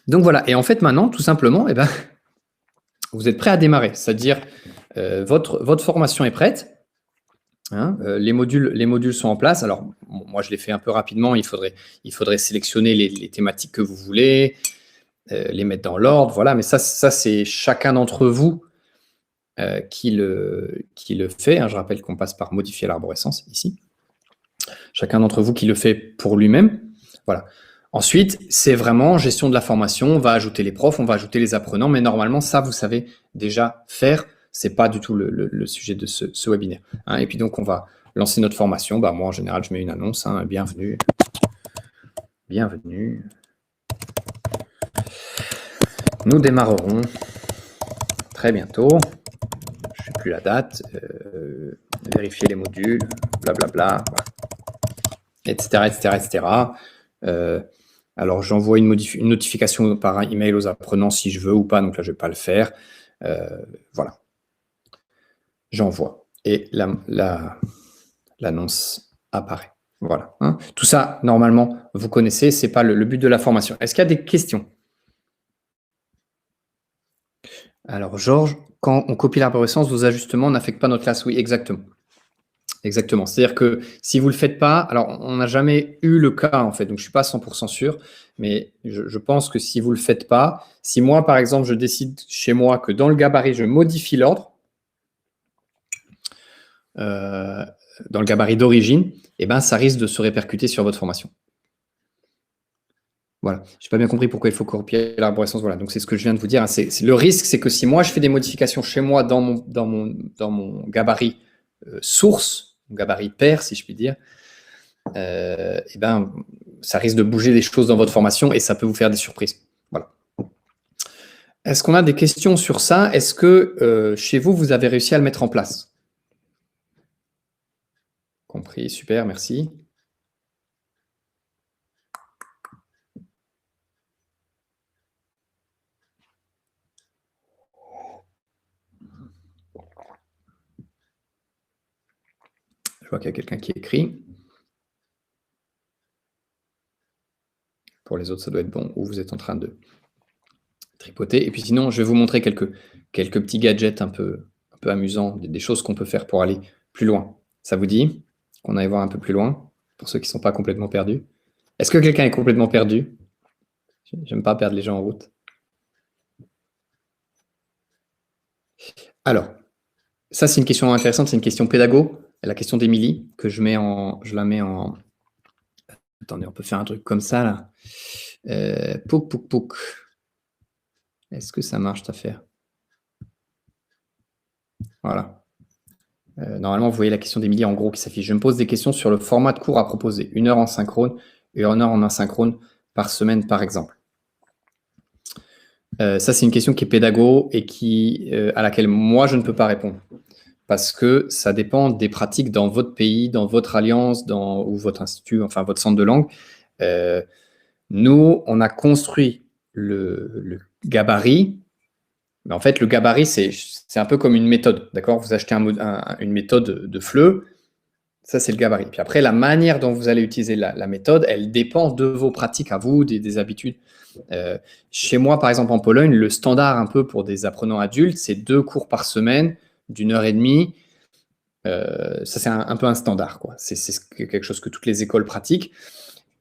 Donc voilà. Et en fait, maintenant, tout simplement, eh ben, vous êtes prêt à démarrer. C'est-à-dire, votre formation est prête. Hein, les modules sont en place. Alors, moi, je l'ai fait un peu rapidement. Il faudrait sélectionner les thématiques que vous voulez, les mettre dans l'ordre. Voilà. Mais ça c'est chacun d'entre vous qui le fait. Hein. Je rappelle qu'on passe par modifier l'arborescence ici. Chacun d'entre vous qui le fait pour lui-même. Voilà. Ensuite, c'est vraiment gestion de la formation. On va ajouter les profs, on va ajouter les apprenants. Mais normalement, ça, vous savez déjà faire. Ce n'est pas du tout le sujet de ce webinaire. Hein. Et puis donc, on va lancer notre formation. Bah, moi, en général, je mets une annonce. Hein. Bienvenue. Bienvenue. Nous démarrerons très bientôt. Je ne sais plus la date. Vérifier les modules, blablabla, etc., etc., etc. Alors, j'envoie une notification par email aux apprenants si je veux ou pas. Donc là, je ne vais pas le faire. Voilà. J'envoie et l'annonce apparaît. Voilà. Hein. Tout ça, normalement, vous connaissez, ce n'est pas le but de la formation. Est-ce qu'il y a des questions? Alors, Georges, quand on copie l'arborescence, vos ajustements n'affectent pas notre classe? Oui, exactement. Exactement. C'est-à-dire que si vous ne le faites pas, alors on n'a jamais eu le cas en fait, donc je ne suis pas 100% sûr, mais je pense que si vous ne le faites pas, si moi par exemple je décide chez moi que dans le gabarit je modifie l'ordre, dans le gabarit d'origine, eh ben, ça risque de se répercuter sur votre formation. Voilà. Je n'ai pas bien compris pourquoi il faut copier l'arborescence. Voilà. Donc, c'est ce que je viens de vous dire. Hein. Le risque, c'est que si moi, je fais des modifications chez moi dans mon gabarit source, mon gabarit pair, si je puis dire, eh ben, ça risque de bouger des choses dans votre formation et ça peut vous faire des surprises. Voilà. Est-ce qu'on a des questions sur ça? Est-ce que chez vous, vous avez réussi à le mettre en place? Compris, super, merci. Je vois qu'il y a quelqu'un qui écrit. Pour les autres, ça doit être bon, ou vous êtes en train de tripoter. Et puis sinon, je vais vous montrer quelques petits gadgets un peu amusants, des choses qu'on peut faire pour aller plus loin. Ça vous dit qu'on aille voir un peu plus loin, pour ceux qui ne sont pas complètement perdus? Est-ce que quelqu'un est complètement perdu? J'aime pas perdre les gens en route. Alors, ça c'est une question intéressante, c'est une question pédago, la question d'Émilie, que je la mets en... Attendez, on peut faire un truc comme ça, là. Pouc, pouc, pouc. Est-ce que ça marche, cette affaire? Voilà. Normalement, vous voyez la question d'Émilie en gros qui s'affiche. Je me pose des questions sur le format de cours à proposer. 1 heure en synchrone et 1 heure en asynchrone par semaine, par exemple. Ça, c'est une question qui est pédago et à laquelle moi, je ne peux pas répondre. Parce que ça dépend des pratiques dans votre pays, dans votre alliance, ou votre institut, enfin votre centre de langue. Nous, on a construit le gabarit. Mais en fait, le gabarit, c'est un peu comme une méthode. D'accord? Vous achetez une méthode de FLE, ça, c'est le gabarit. Puis après, la manière dont vous allez utiliser la méthode, elle dépend de vos pratiques à vous, des habitudes. Chez moi, par exemple, en Pologne, le standard un peu pour des apprenants adultes, c'est 2 cours par semaine d'1 heure et demie. Ça, c'est un peu un standard, quoi. C'est quelque chose que toutes les écoles pratiquent.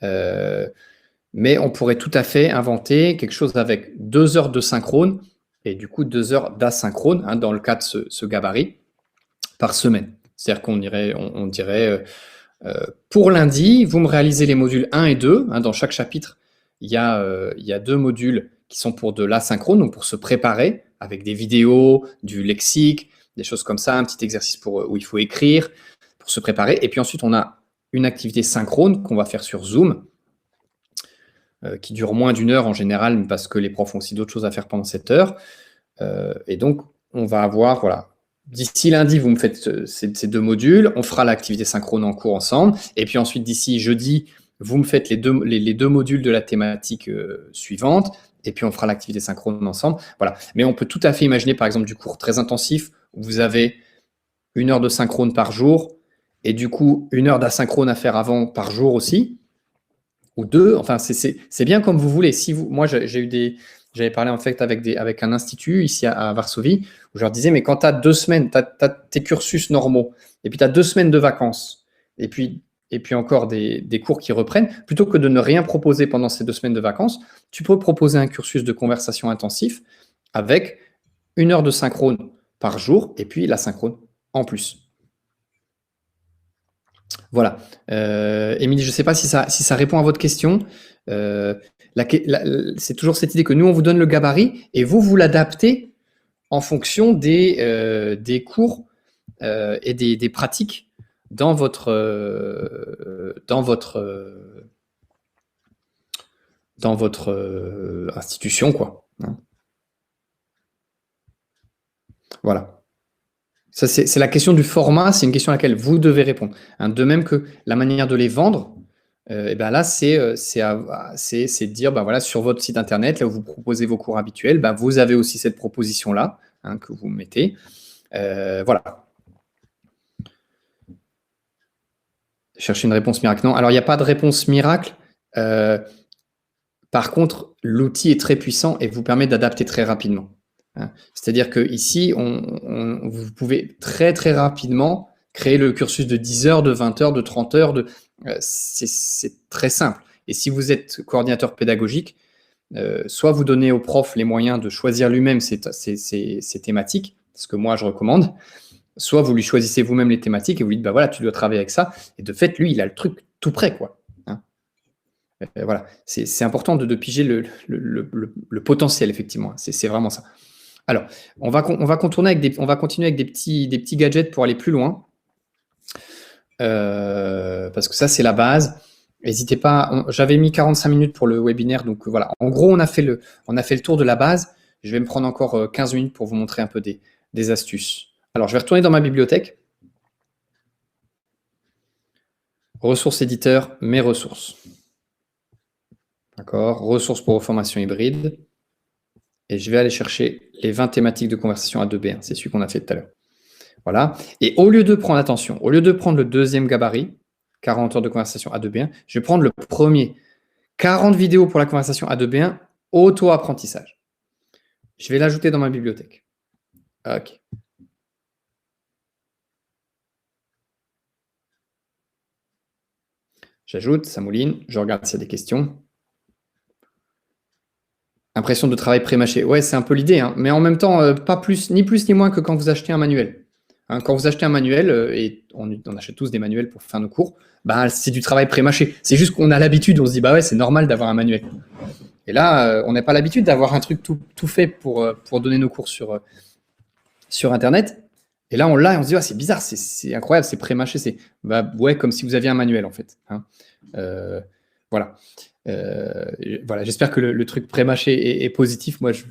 Mais on pourrait tout à fait inventer quelque chose avec 2 heures de synchrone et du coup 2 heures d'asynchrone, hein, dans le cas de ce gabarit, par semaine. C'est-à-dire qu'on dirait, pour lundi, vous me réalisez les modules 1 et 2. Hein, dans chaque chapitre, il y a 2 modules qui sont pour de l'asynchrone, donc pour se préparer avec des vidéos, du lexique, des choses comme ça, un petit exercice où il faut écrire pour se préparer. Et puis ensuite, on a une activité synchrone qu'on va faire sur Zoom, qui dure moins d'1 heure en général, parce que les profs ont aussi d'autres choses à faire pendant cette heure. Et donc, on va avoir, voilà, d'ici lundi, vous me faites ces 2 modules, on fera l'activité synchrone en cours ensemble, et puis ensuite, d'ici jeudi, vous me faites les deux modules de la thématique suivante, et puis on fera l'activité synchrone ensemble. Voilà. Mais on peut tout à fait imaginer, par exemple, du cours très intensif, où vous avez 1 heure de synchrone par jour, et du coup, 1 heure d'asynchrone à faire avant par jour aussi, ou 2, enfin, c'est bien comme vous voulez. Moi, j'avais parlé en fait avec un institut ici à Varsovie, où je leur disais, mais quand tu as 2 semaines, tu as tes cursus normaux, et puis tu as 2 semaines de vacances, et puis encore des cours qui reprennent, plutôt que de ne rien proposer pendant ces 2 semaines de vacances, tu peux proposer un cursus de conversation intensif avec 1 heure de synchrone par jour, et puis la synchrone en plus. Voilà. Émilie, je ne sais pas si ça répond à votre question. C'est toujours cette idée que nous, on vous donne le gabarit et vous l'adaptez en fonction des cours et des pratiques dans votre institution, quoi. Voilà. Ça, c'est la question du format, c'est une question à laquelle vous devez répondre. De même que la manière de les vendre, et ben là, c'est de dire, ben voilà, sur votre site internet, là où vous proposez vos cours habituels, ben vous avez aussi cette proposition-là que vous mettez. Voilà. Chercher une réponse miracle. Non, alors il n'y a pas de réponse miracle. Par contre, l'outil est très puissant et vous permet d'adapter très rapidement. C'est-à-dire que ici, vous pouvez très très rapidement créer le cursus de 10 heures, de 20 heures, de 30 heures. C'est très simple. Et si vous êtes coordinateur pédagogique, soit vous donnez au prof les moyens de choisir lui-même ses thématiques, ce que moi je recommande, soit vous lui choisissez vous-même les thématiques et vous lui dites, bah voilà, tu dois travailler avec ça. Et de fait, lui, il a le truc tout prêt, quoi. Voilà, c'est important de piger le potentiel, effectivement. C'est vraiment ça. Alors, on va continuer avec des petits gadgets pour aller plus loin. Parce que ça, c'est la base. N'hésitez pas. J'avais mis 45 minutes pour le webinaire, donc voilà. En gros, on a fait le tour de la base. Je vais me prendre encore 15 minutes pour vous montrer un peu des astuces. Alors, je vais retourner dans ma bibliothèque. Ressources éditeurs, mes ressources. D'accord. Ressources pour formation hybride. Et je vais aller chercher les 20 thématiques de conversation A2B1. C'est celui qu'on a fait tout à l'heure. Voilà. Et au lieu de prendre, attention, au lieu de prendre le deuxième gabarit, 40 heures de conversation A2B1, je vais prendre le premier. 40 vidéos pour la conversation A2B1, auto-apprentissage. Je vais l'ajouter dans ma bibliothèque. OK. J'ajoute, ça mouline, je regarde s'il y a des questions. Impression de travail pré-mâché. Ouais, c'est un peu l'idée, mais en même temps, pas plus ni moins que quand vous achetez un manuel. Quand vous achetez un manuel, et on achète tous des manuels pour faire nos cours, c'est du travail pré-mâché. C'est juste qu'on a l'habitude, on se dit, bah ouais, c'est normal d'avoir un manuel. Et là, on n'a pas l'habitude d'avoir un truc tout fait pour donner nos cours sur Internet. Et là, on l'a et on se dit, c'est bizarre, c'est incroyable, c'est pré-mâché. Ouais, comme si vous aviez un manuel, en fait. Voilà. Voilà, j'espère que le truc pré-mâché est positif. Moi, je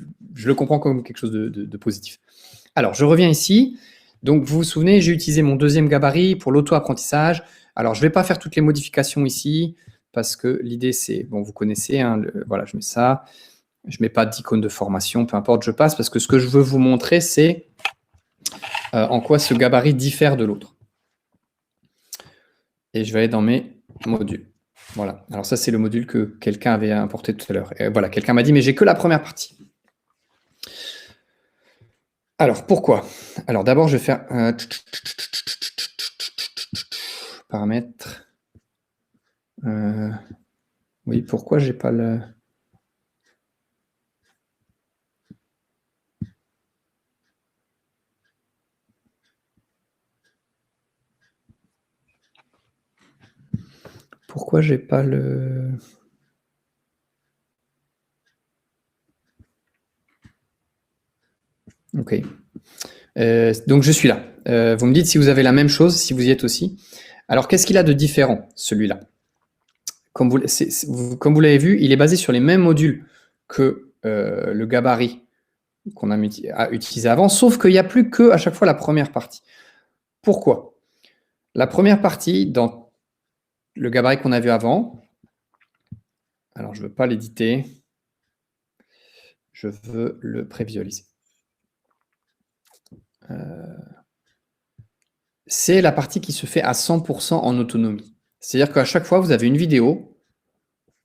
le comprends comme quelque chose de positif. Alors, je reviens ici. Donc, vous vous souvenez, j'ai utilisé mon deuxième gabarit pour l'auto-apprentissage. Alors, je ne vais pas faire toutes les modifications ici, parce que l'idée, c'est, bon, vous connaissez, voilà, je mets ça. Je ne mets pas d'icône de formation, peu importe, je passe, parce que ce que je veux vous montrer, c'est en quoi ce gabarit diffère de l'autre. Et je vais aller dans mes modules. Voilà. Alors ça, c'est le module que quelqu'un avait importé tout à l'heure. Et voilà, quelqu'un m'a dit, mais j'ai que la première partie. Alors, pourquoi? Alors, d'abord, je vais faire paramètres. Oui, pourquoi j'ai pas le... Pourquoi j'ai pas le... OK. Donc, je suis là. Vous me dites si vous avez la même chose, si vous y êtes aussi. Alors, qu'est-ce qu'il a de différent, celui-là? Comme vous l'avez vu, il est basé sur les mêmes modules que le gabarit qu'on a utilisé avant, sauf qu'il n'y a plus que à chaque fois la première partie. Pourquoi? La première partie, dans le gabarit qu'on a vu avant, alors je ne veux pas l'éditer, je veux le prévisualiser. C'est la partie qui se fait à 100% en autonomie. C'est-à-dire qu'à chaque fois, vous avez une vidéo,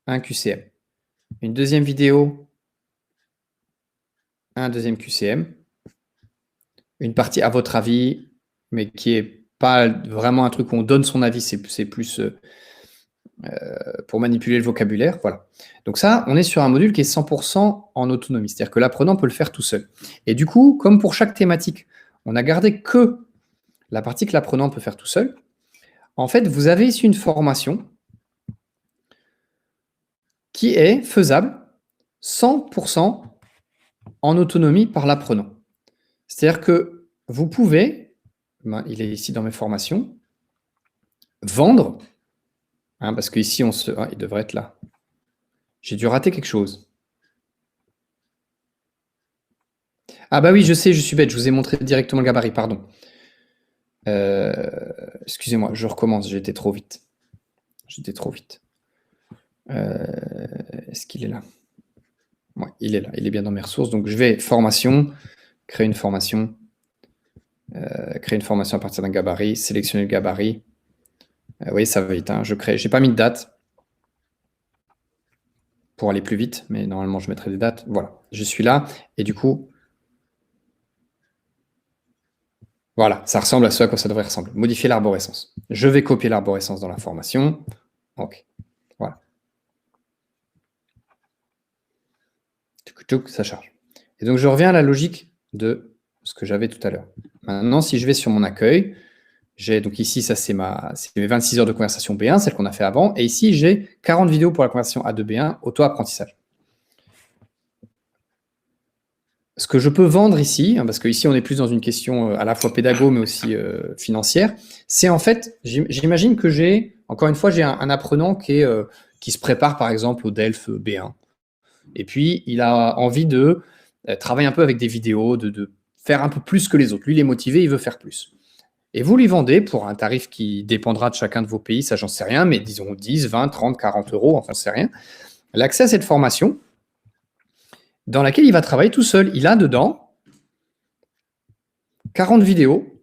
un QCM. Une deuxième vidéo, un deuxième QCM. Une partie à votre avis, mais qui n'est pas vraiment un truc où on donne son avis, c'est plus pour manipuler le vocabulaire. Voilà. Donc ça, on est sur un module qui est 100% en autonomie. C'est-à-dire que l'apprenant peut le faire tout seul. Et du coup, comme pour chaque thématique, on a gardé que la partie que l'apprenant peut faire tout seul. En fait, vous avez ici une formation qui est faisable 100% en autonomie par l'apprenant. C'est-à-dire que vous pouvez, il est ici dans mes formations, vendre, parce qu'ici, il devrait être là. J'ai dû rater quelque chose. Ah bah oui, je sais, je suis bête, je vous ai montré directement le gabarit, pardon. Excusez-moi, je recommence, j'étais trop vite. Est-ce qu'il est là? Ouais, il est là, il est bien dans mes ressources. Donc je vais formation, créer une formation à partir d'un gabarit, sélectionner le gabarit. Oui, ça va vite, je crée. J'ai pas mis de date pour aller plus vite, mais normalement je mettrai des dates. Voilà, je suis là et du coup, voilà, ça ressemble à ce à quoi ça devrait ressembler. Modifier l'arborescence. Je vais copier l'arborescence dans la formation. Ok, voilà. Ça charge. Et donc, je reviens à la logique de ce que j'avais tout à l'heure. Maintenant, si je vais sur mon accueil, j'ai donc ici, ça c'est mes 26 heures de conversation B1, celle qu'on a fait avant. Et ici, j'ai 40 vidéos pour la conversation A2 B1, auto-apprentissage. Ce que je peux vendre ici, parce qu'ici, on est plus dans une question à la fois pédago, mais aussi financière, c'est en fait, j'imagine que encore une fois, j'ai un apprenant qui se prépare, par exemple, au DELF B1. Et puis, il a envie de travailler un peu avec des vidéos, de faire un peu plus que les autres. Lui, il est motivé, il veut faire plus. Et vous lui vendez pour un tarif qui dépendra de chacun de vos pays, ça j'en sais rien, mais disons 10, 20, 30, 40 euros, enfin, c'est rien, l'accès à cette formation dans laquelle il va travailler tout seul. Il a dedans 40 vidéos.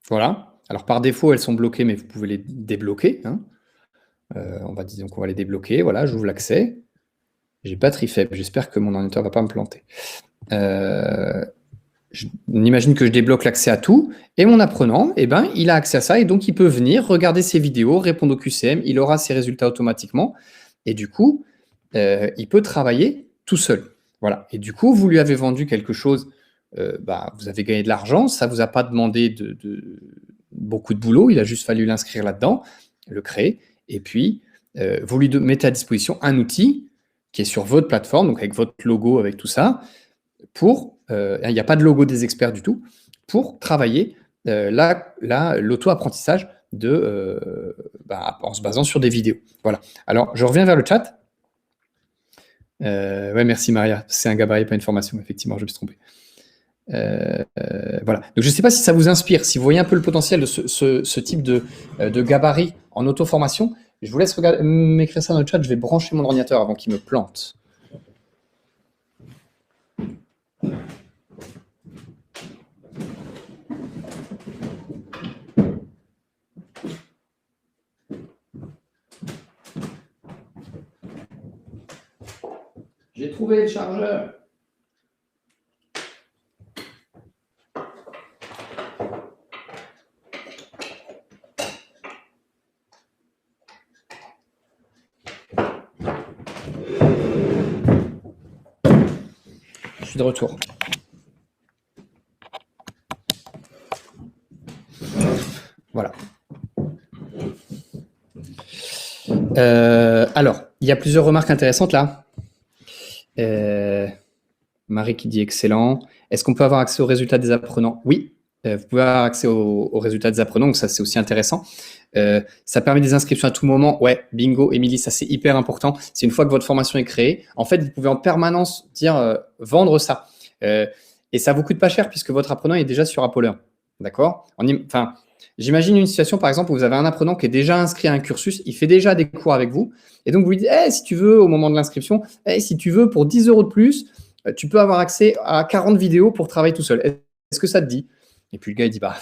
Voilà. Alors, par défaut, elles sont bloquées, mais vous pouvez les débloquer. On va les débloquer. Voilà, j'ouvre l'accès. J'ai batterie faible. J'espère que mon ordinateur ne va pas me planter. On imagine que je débloque l'accès à tout. Et mon apprenant, il a accès à ça. Et donc, il peut venir regarder ses vidéos, répondre au QCM. Il aura ses résultats automatiquement. Et du coup, il peut travailler tout seul. Voilà. Et du coup, vous lui avez vendu quelque chose. Vous avez gagné de l'argent. Ça ne vous a pas demandé beaucoup de boulot. Il a juste fallu l'inscrire là-dedans, le créer. Et puis, vous lui mettez à disposition un outil qui est sur votre plateforme, donc avec votre logo, avec tout ça, il n'y a pas de logo des experts du tout, pour travailler l'auto-apprentissage en se basant sur des vidéos. Voilà. Alors, je reviens vers le chat. Ouais, merci Maria. C'est un gabarit, pas une formation, effectivement, je me suis trompé. Voilà. Donc, je ne sais pas si ça vous inspire, si vous voyez un peu le potentiel de ce type de gabarit en auto-formation. Je vous laisse m'écrire ça dans le chat. Je vais brancher mon ordinateur avant qu'il me plante. J'ai trouvé le chargeur. Je suis de retour. Voilà. Alors, il y a plusieurs remarques intéressantes là. Marie qui dit excellent. Est-ce qu'on peut avoir accès aux résultats des apprenants? Oui, vous pouvez avoir accès aux résultats des apprenants, donc ça c'est aussi intéressant. Ça permet des inscriptions à tout moment. Ouais, bingo, Émilie, ça c'est hyper important. C'est une fois que votre formation est créée, en fait, vous pouvez en permanence dire vendre ça. Et ça vous coûte pas cher puisque votre apprenant est déjà sur Apollo. D'accord? Enfin, j'imagine une situation, par exemple, où vous avez un apprenant qui est déjà inscrit à un cursus, il fait déjà des cours avec vous, et donc vous lui dites, hey, si tu veux, au moment de l'inscription, hey, si tu veux, pour 10 € de plus, tu peux avoir accès à 40 vidéos pour travailler tout seul. Est-ce que ça te dit? Et puis le gars, il dit, bah,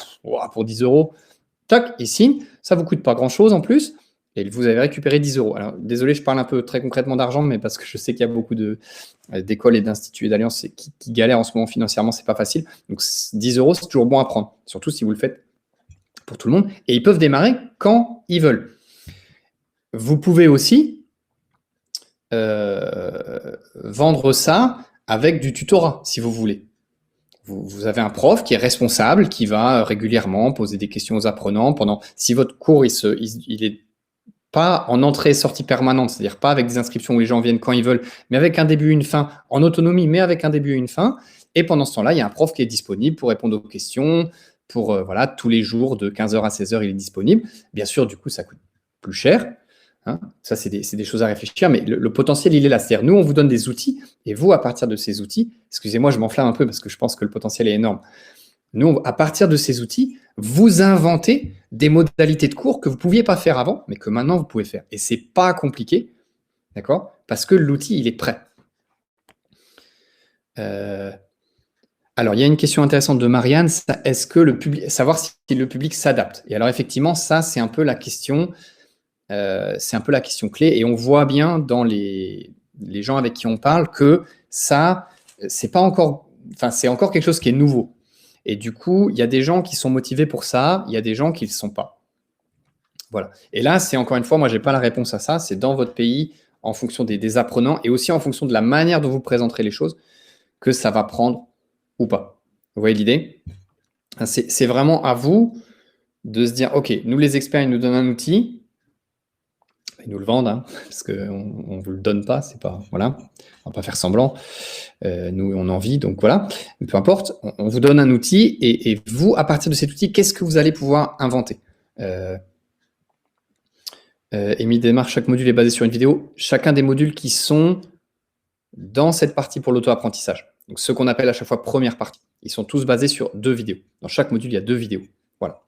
pour 10 €, tac, il signe, ça ne vous coûte pas grand-chose en plus, et vous avez récupéré 10 €. Alors, désolé, je parle un peu très concrètement d'argent, mais parce que je sais qu'il y a beaucoup d'écoles et d'instituts et d'alliances qui galèrent en ce moment financièrement, c'est pas facile. Donc 10 €, c'est toujours bon à prendre, surtout si vous le faites pour tout le monde. Et ils peuvent démarrer quand ils veulent. Vous pouvez aussi vendre ça avec du tutorat, si vous voulez. Vous avez un prof qui est responsable, qui va régulièrement poser des questions aux apprenants si votre cours il est pas en entrée et sortie permanente, c'est-à-dire pas avec des inscriptions où les gens viennent quand ils veulent, mais avec un début et une fin, en autonomie, mais avec un début et une fin. Et pendant ce temps-là, il y a un prof qui est disponible pour répondre aux questions, voilà, tous les jours de 15 h à 16 h, il est disponible. Bien sûr, du coup, ça coûte plus cher. Hein, ça, c'est des choses à réfléchir, mais le potentiel, il est là. C'est-à-dire, nous, on vous donne des outils, et vous, à partir de ces outils, excusez-moi, je m'enflamme un peu parce que je pense que le potentiel est énorme. Nous, à partir de ces outils, vous inventez des modalités de cours que vous ne pouviez pas faire avant, mais que maintenant, vous pouvez faire. Et ce n'est pas compliqué, d'accord? Parce que l'outil, il est prêt. Alors, il y a une question intéressante de Marianne, est-ce que savoir si le public s'adapte? Et alors, effectivement, ça, c'est un peu la question... c'est un peu la question clé, et on voit bien dans les gens avec qui on parle que ça, c'est pas encore, enfin, c'est encore quelque chose qui est nouveau. Et du coup, il y a des gens qui sont motivés pour ça, il y a des gens qui ne le sont pas. Voilà. Et là, c'est encore une fois, moi, j'ai pas la réponse à ça. C'est dans votre pays, en fonction des apprenants, et aussi en fonction de la manière dont vous présenterez les choses, que ça va prendre ou pas. Vous voyez l'idée? C'est vraiment à vous de se dire, OK, nous les experts, ils nous donnent un outil, ils nous le vendent, hein, parce qu'on ne vous le donne pas, c'est pas, voilà, on va pas faire semblant. Nous, on en vit, donc voilà. Mais peu importe, on vous donne un outil, et vous, à partir de cet outil, qu'est-ce que vous allez pouvoir inventer? Émile démarre, chaque module est basé sur une vidéo. Chacun des modules qui sont dans cette partie pour l'auto-apprentissage, donc ce qu'on appelle à chaque fois première partie, ils sont tous basés sur 2 vidéos. Dans chaque module, il y a 2 vidéos. Voilà.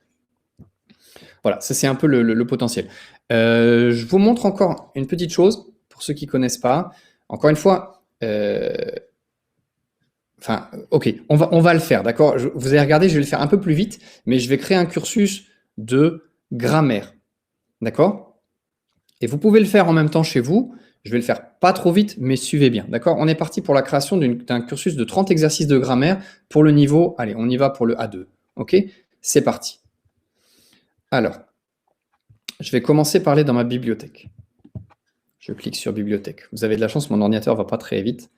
Voilà, ça c'est un peu le potentiel. Je vous montre encore une petite chose, pour ceux qui ne connaissent pas. Encore une fois, enfin, ok, on va le faire, d'accord? Vous allez regarder, je vais le faire un peu plus vite, mais je vais créer un cursus de grammaire, d'accord? Et vous pouvez le faire en même temps chez vous. Je vais le faire pas trop vite, mais suivez bien, d'accord? On est parti pour la création d'un cursus de 30 exercices de grammaire pour le niveau, allez, on y va pour le A2, ok? C'est parti. Alors, je vais commencer par aller dans ma bibliothèque. Je clique sur bibliothèque. Vous avez de la chance, mon ordinateur ne va pas très vite.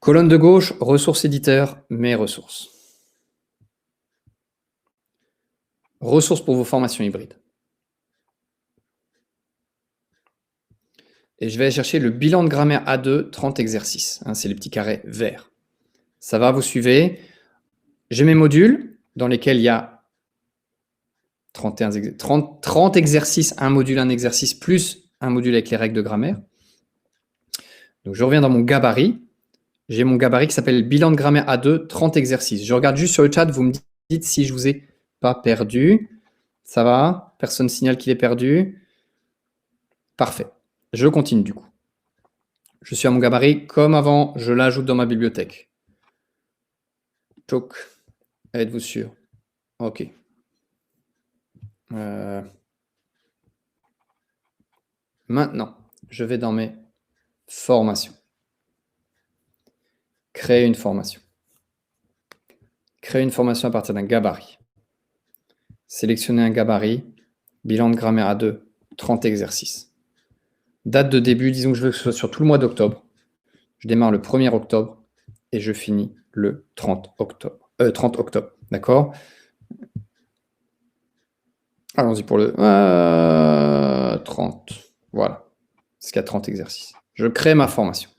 Colonne de gauche, ressources éditeurs, mes ressources. Ressources pour vos formations hybrides. Et je vais aller chercher le bilan de grammaire A2, 30 exercices. Hein, c'est les petits carrés verts. Ça va, vous suivez. J'ai mes modules dans lesquels il y a 30 exercices, un module, un exercice, plus un module avec les règles de grammaire. Donc, je reviens dans mon gabarit. J'ai mon gabarit qui s'appelle bilan de grammaire A2, 30 exercices. Je regarde juste sur le chat, vous me dites si je vous ai pas perdu. Ça va? Personne signale qu'il est perdu. Parfait. Je continue du coup. Je suis à mon gabarit. Comme avant, je l'ajoute dans ma bibliothèque. Choc. Êtes-vous sûr? OK. Maintenant, je vais dans mes formations. Créer une formation. Créer une formation à partir d'un gabarit. Sélectionner un gabarit. Bilan de grammaire A2, 30 exercices. Date de début, disons que je veux que ce soit sur tout le mois d'octobre. Je démarre le 1er octobre et je finis le 30 octobre. 30 octobre, d'accord? Allons-y pour le 30. Voilà. Parce qu'il y a 30 exercices. Je crée ma formation.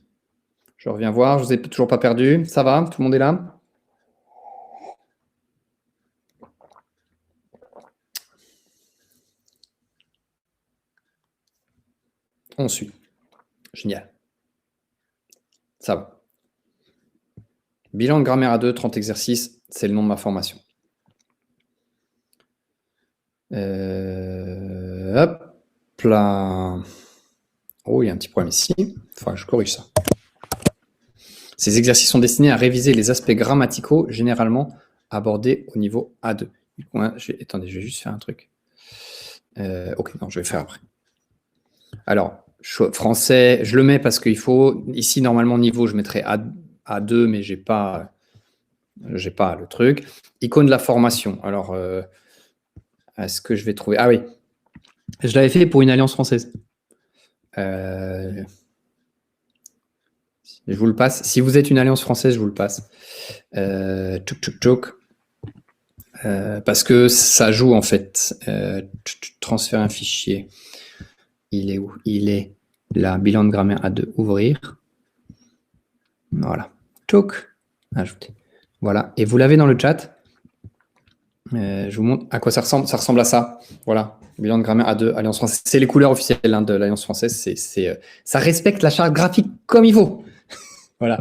Je reviens voir, je vous ai toujours pas perdu. Ça va? Tout le monde est là? On suit. Génial. Ça va. Bilan de grammaire à 2, 30 exercices, c'est le nom de ma formation. Hop là. Oh, il y a un petit problème ici. Il faudra que je corrige ça. Ces exercices sont destinés à réviser les aspects grammaticaux généralement abordés au niveau A2. Attendez, je vais juste faire un truc. Ok, non, je vais faire après. Alors, français, je le mets parce qu'il faut. Ici, normalement, niveau, je mettrais A2, mais j'ai pas le truc. Icône de la formation. Alors, est-ce que je vais trouver... Ah oui, je l'avais fait pour une alliance française. Je vous le passe. Si vous êtes une alliance française, je vous le passe. Parce que ça joue, en fait. Transférer un fichier. Il est où? Il est là. Bilan de grammaire A2. Ouvrir. Voilà. Ajouter. Voilà. Et vous l'avez dans le chat. Je vous montre à quoi ça ressemble. Ça ressemble à ça. Voilà. Bilan de grammaire A2, Alliance française. C'est les couleurs officielles hein, de l'Alliance française. Ça respecte la charte graphique comme il faut. Voilà.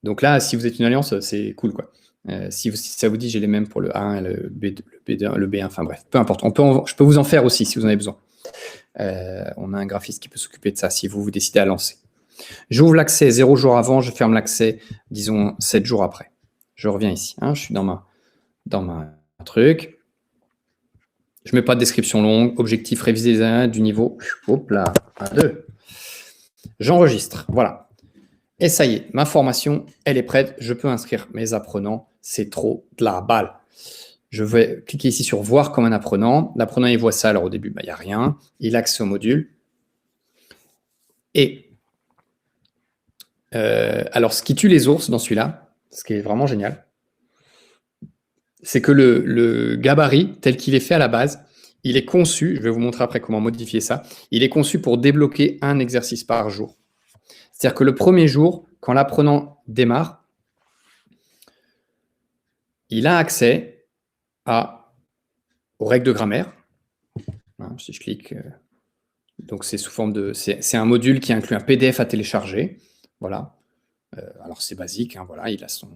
Donc là, si vous êtes une alliance, c'est cool, quoi. Si ça vous dit, j'ai les mêmes pour le A1, le B2, le B1, enfin bref, peu importe. Je peux vous en faire aussi si vous en avez besoin. On a un graphiste qui peut s'occuper de ça si vous décidez à lancer. J'ouvre l'accès 0 jours avant, je ferme l'accès, disons, 7 jours après. Je reviens ici. Hein, je suis dans ma truc. Je ne mets pas de description longue. Objectif, réviser les A1 du niveau. Hop là, A2. J'enregistre. Voilà. Et ça y est, ma formation, elle est prête. Je peux inscrire mes apprenants. C'est trop de la balle. Je vais cliquer ici sur « Voir comme un apprenant ». L'apprenant, il voit ça. Alors, au début, il n'y a rien. Il a accès au module. Et alors, ce qui tue les ours dans celui-là, ce qui est vraiment génial, c'est que le gabarit, tel qu'il est fait à la base, il est conçu, je vais vous montrer après comment modifier ça, il est conçu pour débloquer un exercice par jour. C'est-à-dire que le premier jour, quand l'apprenant démarre, il a accès aux règles de grammaire. Hein, si je clique, donc c'est sous forme de... C'est un module qui inclut un PDF à télécharger. Voilà. Alors c'est basique, hein, voilà, il a son...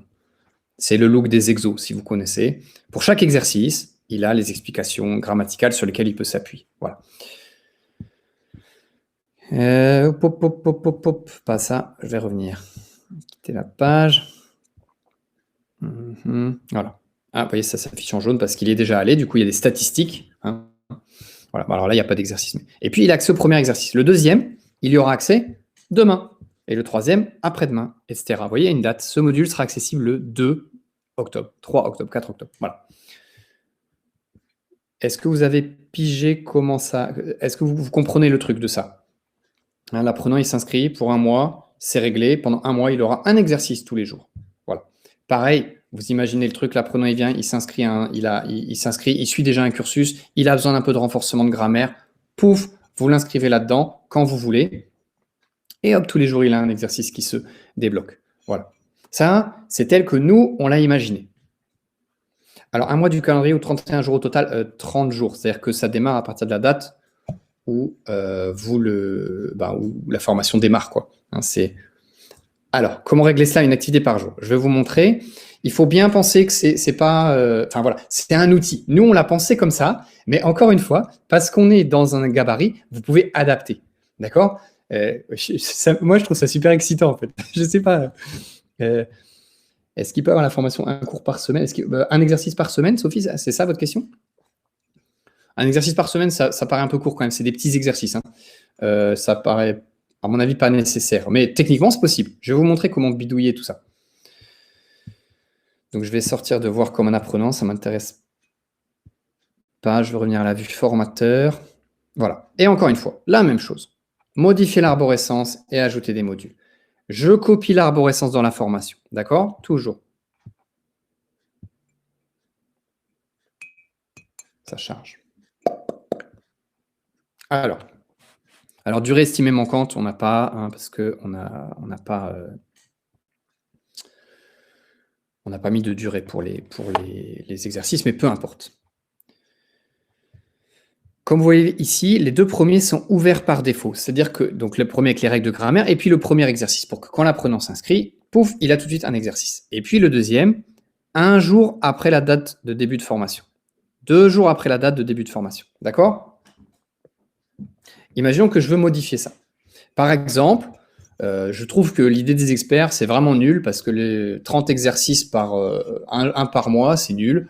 C'est le look des exos, si vous connaissez. Pour chaque exercice, il a les explications grammaticales sur lesquelles il peut s'appuyer. Voilà. Pas ça, je vais revenir. Quitter la page. Voilà. Ah, vous voyez, ça s'affiche en jaune parce qu'il est déjà allé. Du coup, il y a des statistiques. Hein. Voilà. Alors là, il n'y a pas d'exercice. Et puis, il a accès au premier exercice. Le deuxième, il y aura accès demain. Et le troisième, après-demain, etc. Vous voyez, il y a une date. Ce module sera accessible le 2 octobre, 3 octobre, 4 octobre. Voilà. Est-ce que vous avez pigé comment ça... Est-ce que vous comprenez le truc de ça? Hein, l'apprenant, il s'inscrit pour un mois, c'est réglé. Pendant un mois, il aura un exercice tous les jours. Voilà. Pareil, vous imaginez le truc, l'apprenant, il vient, il s'inscrit, il suit déjà un cursus, il a besoin d'un peu de renforcement de grammaire. Pouf, vous l'inscrivez là-dedans quand vous voulez. Et hop, tous les jours, il a un exercice qui se débloque. Voilà. Ça, c'est tel que nous, on l'a imaginé. Alors, un mois du calendrier ou 31 jours au total, 30 jours. C'est-à-dire que ça démarre à partir de la date où, où la formation démarre, quoi. Hein, alors, comment régler cela? Une activité par jour. Je vais vous montrer. Il faut bien penser que c'est pas... Enfin, voilà, c'est un outil. Nous, on l'a pensé comme ça, mais encore une fois, parce qu'on est dans un gabarit, vous pouvez adapter. D'accord? Moi, je trouve ça super excitant, en fait. Je sais pas... Est-ce qu'il peut avoir la formation un cours par semaine? Un exercice par semaine, Sophie? C'est ça votre question? Un exercice par semaine, ça paraît un peu court quand même. C'est des petits exercices. Hein. Ça paraît, à mon avis, pas nécessaire. Mais techniquement, c'est possible. Je vais vous montrer comment bidouiller tout ça. Donc, je vais sortir de voir comme un apprenant. Ça ne m'intéresse pas. Je vais revenir à la vue formateur. Voilà. Et encore une fois, la même chose. Modifier l'arborescence et ajouter des modules. Je copie l'arborescence dans la formation. D'accord? Toujours. Ça charge. Alors, Alors, durée estimée manquante, on n'a pas, hein, parce qu'on n'a pas, on n'a pas mis de durée pour les exercices, mais peu importe. Comme vous voyez ici, les deux premiers sont ouverts par défaut. C'est-à-dire que donc le premier avec les règles de grammaire, et puis le premier exercice, pour que quand l'apprenant s'inscrit, pouf, il a tout de suite un exercice. Et puis le deuxième, 1 jour après la date de début de formation. 2 jours après la date de début de formation. D'accord? Imaginons que je veux modifier ça. Par exemple, je trouve que l'idée des experts, c'est vraiment nul, parce que les 30 exercices par un par mois, c'est nul.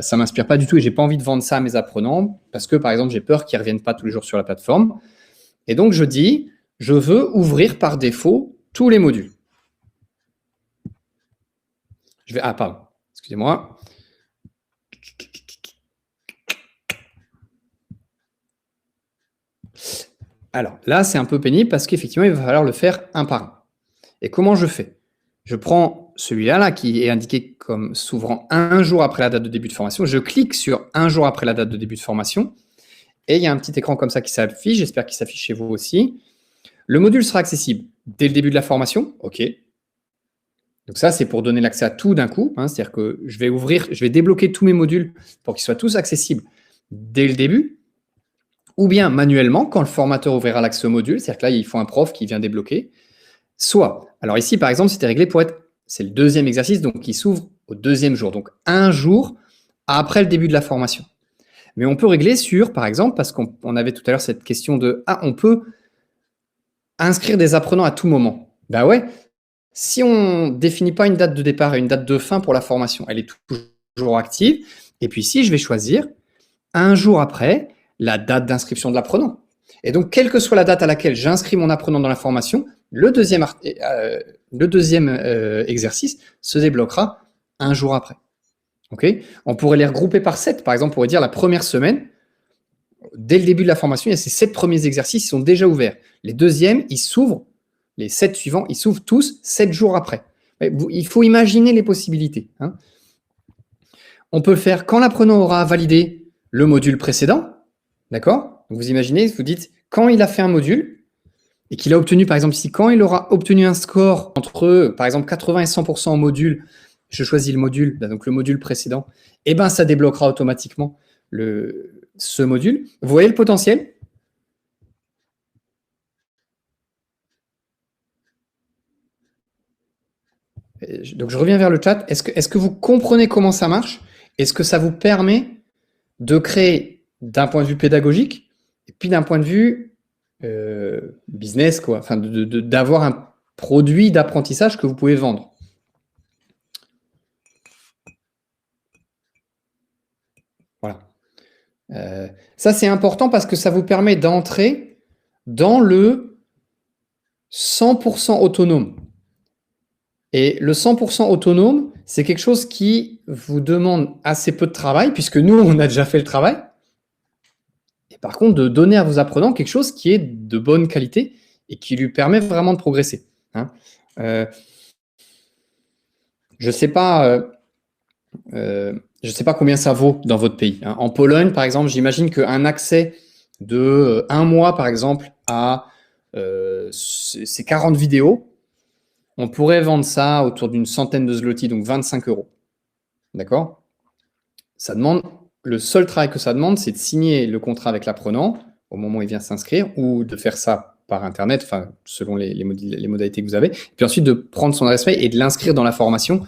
Ça m'inspire pas du tout et j'ai pas envie de vendre ça à mes apprenants parce que, par exemple, j'ai peur qu'ils reviennent pas tous les jours sur la plateforme. Et donc, je dis, je veux ouvrir par défaut tous les modules. Pardon, excusez-moi. Alors, là, c'est un peu pénible parce qu'effectivement, il va falloir le faire un par un. Et comment je fais? Je prends celui-là là, qui est indiqué comme s'ouvrant 1 jour après la date de début de formation. Je clique sur 1 jour après la date de début de formation. Et il y a un petit écran comme ça qui s'affiche. J'espère qu'il s'affiche chez vous aussi. Le module sera accessible dès le début de la formation. OK. Donc ça, c'est pour donner l'accès à tout d'un coup. Hein, c'est-à-dire que je vais débloquer tous mes modules pour qu'ils soient tous accessibles dès le début. Ou bien manuellement, quand le formateur ouvrira l'accès au module. C'est-à-dire que là, il faut un prof qui vient débloquer. Soit, alors ici, par exemple, c'était réglé pour être, c'est le deuxième exercice, donc qui s'ouvre au deuxième jour. Donc 1 jour après le début de la formation. Mais on peut régler sur, par exemple, parce qu'on avait tout à l'heure cette question de, on peut inscrire des apprenants à tout moment. Ben ouais, si on ne définit pas une date de départ et une date de fin pour la formation, elle est toujours active. Et puis ici, je vais choisir 1 jour après la date d'inscription de l'apprenant. Et donc, quelle que soit la date à laquelle j'inscris mon apprenant dans la formation, le deuxième exercice se débloquera 1 jour après. Okay, on pourrait les regrouper par 7. Par exemple, on pourrait dire la première semaine, dès le début de la formation, il y a ces 7 premiers exercices qui sont déjà ouverts. Les deuxièmes, ils s'ouvrent. Les 7 suivants, ils s'ouvrent tous 7 jours après. Il faut imaginer les possibilités. Hein. On peut le faire quand l'apprenant aura validé le module précédent. D'accord? Vous imaginez, vous dites, quand il a fait un module et qu'il a obtenu, par exemple, ici, quand il aura obtenu un score entre, par exemple, 80 et 100% en module, je choisis le module, donc le module précédent, et ben ça débloquera automatiquement ce module. Vous voyez le potentiel? Donc je reviens vers le chat. Est-ce que vous comprenez comment ça marche? Est-ce que ça vous permet de créer d'un point de vue pédagogique et puis d'un point de vue business, quoi, enfin d'avoir un produit d'apprentissage que vous pouvez vendre? Voilà. Ça, c'est important parce que ça vous permet d'entrer dans le 100% autonome. Et le 100% autonome, c'est quelque chose qui vous demande assez peu de travail, puisque nous, on a déjà fait le travail. Et par contre, de donner à vos apprenants quelque chose qui est de bonne qualité et qui lui permet vraiment de progresser. Hein. Je ne sais pas combien ça vaut dans votre pays. Hein. En Pologne, par exemple, j'imagine qu'un accès de 1 mois, par exemple, à ces 40 vidéos, on pourrait vendre ça autour d'une centaine de zloty, donc 25 €. D'accord? Ça demande, le seul travail que ça demande, c'est de signer le contrat avec l'apprenant au moment où il vient s'inscrire, ou de faire ça par Internet, enfin, selon les modalités que vous avez, et puis ensuite de prendre son adresse mail et de l'inscrire dans la formation.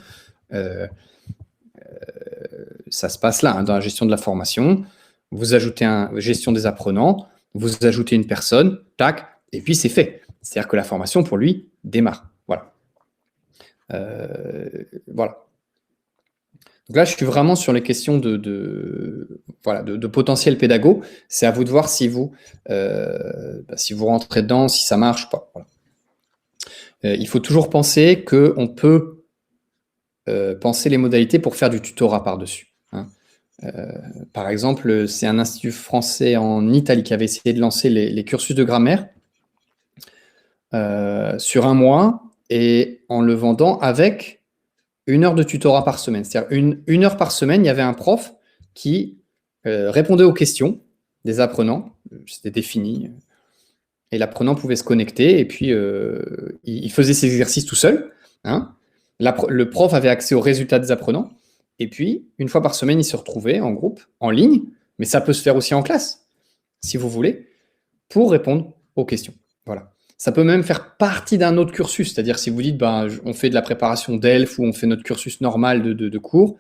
Ça se passe là, hein, dans la gestion de la formation. Vous ajoutez gestion des apprenants, vous ajoutez une personne, tac, et puis c'est fait. C'est-à-dire que la formation, pour lui, démarre. Voilà. Voilà. Donc là, je suis vraiment sur les questions de potentiel pédago. C'est à vous de voir si vous rentrez dedans, si ça marche ou pas. Voilà. Il faut toujours penser qu'on peut penser les modalités pour faire du tutorat par-dessus. Hein. Par exemple, c'est un institut français en Italie qui avait essayé de lancer les cursus de grammaire sur 1 mois et en le vendant avec 1 heure de tutorat par semaine. C'est-à-dire une heure par semaine, il y avait un prof qui répondait aux questions des apprenants, c'était défini, et l'apprenant pouvait se connecter, et puis il faisait ses exercices tout seul. Hein. Le prof avait accès aux résultats des apprenants, et puis, une fois par semaine, ils se retrouvaient en groupe, en ligne, mais ça peut se faire aussi en classe, si vous voulez, pour répondre aux questions. Voilà. Ça peut même faire partie d'un autre cursus, c'est-à-dire si vous dites, ben, on fait de la préparation d'ELF ou on fait notre cursus normal de cours,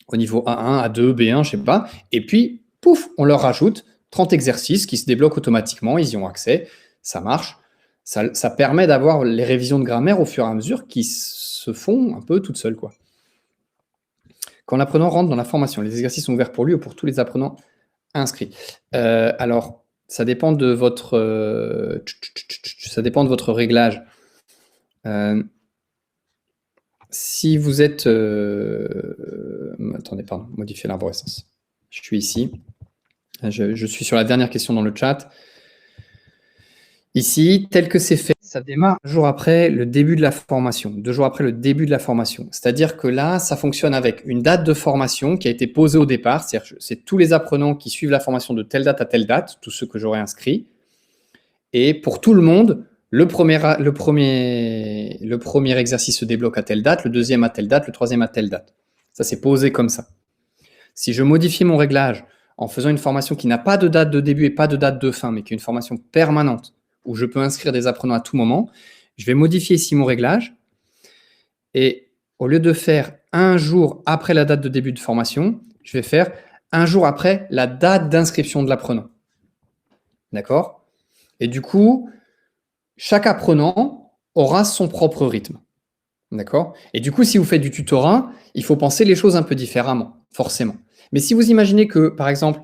au niveau A1, A2, B1, je sais pas, et puis, pouf, on leur rajoute 30 exercices qui se débloquent automatiquement, ils y ont accès, ça marche. Ça permet d'avoir les révisions de grammaire au fur et à mesure qui se font un peu toutes seules, quoi. Quand l'apprenant rentre dans la formation, les exercices sont ouverts pour lui ou pour tous les apprenants inscrits. Alors, ça dépend de votre réglage. Si vous êtes... attendez, pardon, modifier l'arborescence. Je suis ici. Je suis sur la dernière question dans le chat. Ici, tel que c'est fait, ça démarre 2 jours après le début de la formation. 2 jours après le début de la formation. C'est-à-dire que là, ça fonctionne avec une date de formation qui a été posée au départ. C'est-à-dire que c'est tous les apprenants qui suivent la formation de telle date à telle date, tous ceux que j'aurais inscrits. Et pour tout le monde, le premier exercice se débloque à telle date, le deuxième à telle date, le troisième à telle date. Ça, c'est posé comme ça. Si je modifie mon réglage en faisant une formation qui n'a pas de date de début et pas de date de fin, mais qui est une formation permanente, où je peux inscrire des apprenants à tout moment, je vais modifier ici mon réglage. Et au lieu de faire un jour après la date de début de formation, je vais faire un jour après la date d'inscription de l'apprenant. D'accord? Et du coup, chaque apprenant aura son propre rythme. D'accord? Et du coup, si vous faites du tutorat, il faut penser les choses un peu différemment, forcément. Mais si vous imaginez que, par exemple,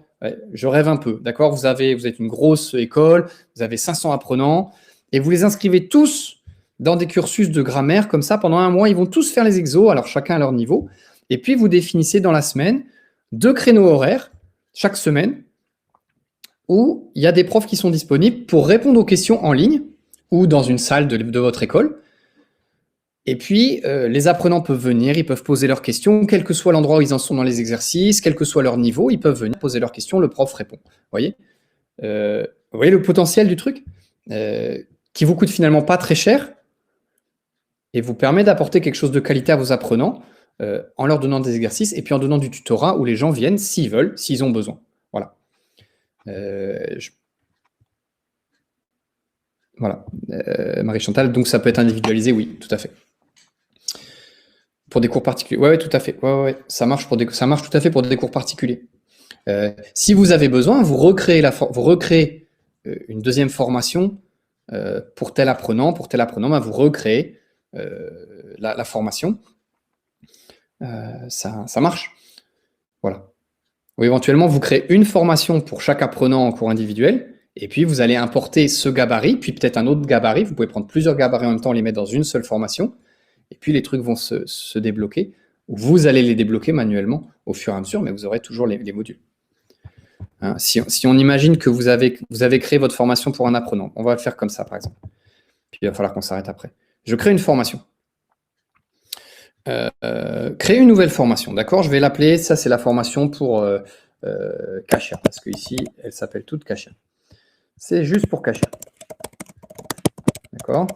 je rêve un peu, d'accord? Vous êtes une grosse école, vous avez 500 apprenants, et vous les inscrivez tous dans des cursus de grammaire, comme ça, pendant un mois, ils vont tous faire les exos, alors chacun à leur niveau, et puis vous définissez dans la semaine 2 créneaux horaires, chaque semaine, où il y a des profs qui sont disponibles pour répondre aux questions en ligne, ou dans une salle de votre école. Et puis, les apprenants peuvent venir, ils peuvent poser leurs questions, quel que soit l'endroit où ils en sont dans les exercices, quel que soit leur niveau, ils peuvent venir poser leurs questions, le prof répond. Vous voyez le potentiel du truc qui vous coûte finalement pas très cher et vous permet d'apporter quelque chose de qualité à vos apprenants en leur donnant des exercices et puis en donnant du tutorat où les gens viennent s'ils veulent, s'ils ont besoin. Voilà. Voilà. Marie-Chantal, donc ça peut être individualisé, oui, tout à fait. Pour des cours particuliers. Ouais, tout à fait. Ouais. Ça marche tout à fait pour des cours particuliers. Si vous avez besoin, vous recréez une deuxième formation pour tel apprenant, ben vous recréez la formation. Ça marche. Voilà. Ou éventuellement, vous créez une formation pour chaque apprenant en cours individuel, et puis vous allez importer ce gabarit, puis peut-être un autre gabarit. Vous pouvez prendre plusieurs gabarits en même temps, les mettre dans une seule formation. Et puis, les trucs vont se débloquer, ou vous allez les débloquer manuellement au fur et à mesure, mais vous aurez toujours les modules. Hein, si on imagine que vous avez créé votre formation pour un apprenant, on va le faire comme ça, par exemple. Puis, il va falloir qu'on s'arrête après. Je crée une formation. Créer une nouvelle formation, d'accord? Je vais l'appeler, ça c'est la formation pour Kasia, parce qu'ici, elle s'appelle toute Kasia. C'est juste pour Kasia. D'accord?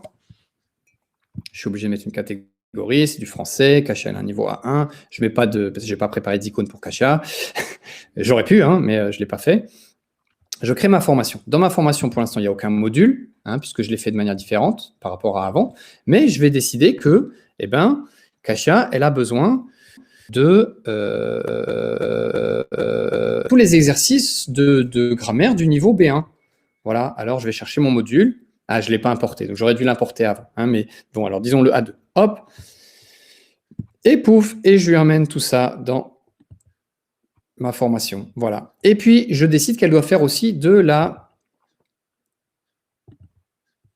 Je suis obligé de mettre une catégorie, c'est du français, Kasia a un niveau A1. Je mets pas parce que je n'ai pas préparé d'icône pour Kasia. J'aurais pu, hein, mais je ne l'ai pas fait. Je crée ma formation. Dans ma formation, pour l'instant, il n'y a aucun module, hein, puisque je l'ai fait de manière différente par rapport à avant. Mais je vais décider que, Kasia, elle a besoin de tous les exercices de grammaire du niveau B1. Voilà, alors je vais chercher mon module. Ah, je ne l'ai pas importé, donc j'aurais dû l'importer avant. Hein, mais bon, alors disons le A2. Hop. Et pouf, et je lui emmène tout ça dans ma formation. Voilà. Et puis, je décide qu'elle doit faire aussi de la...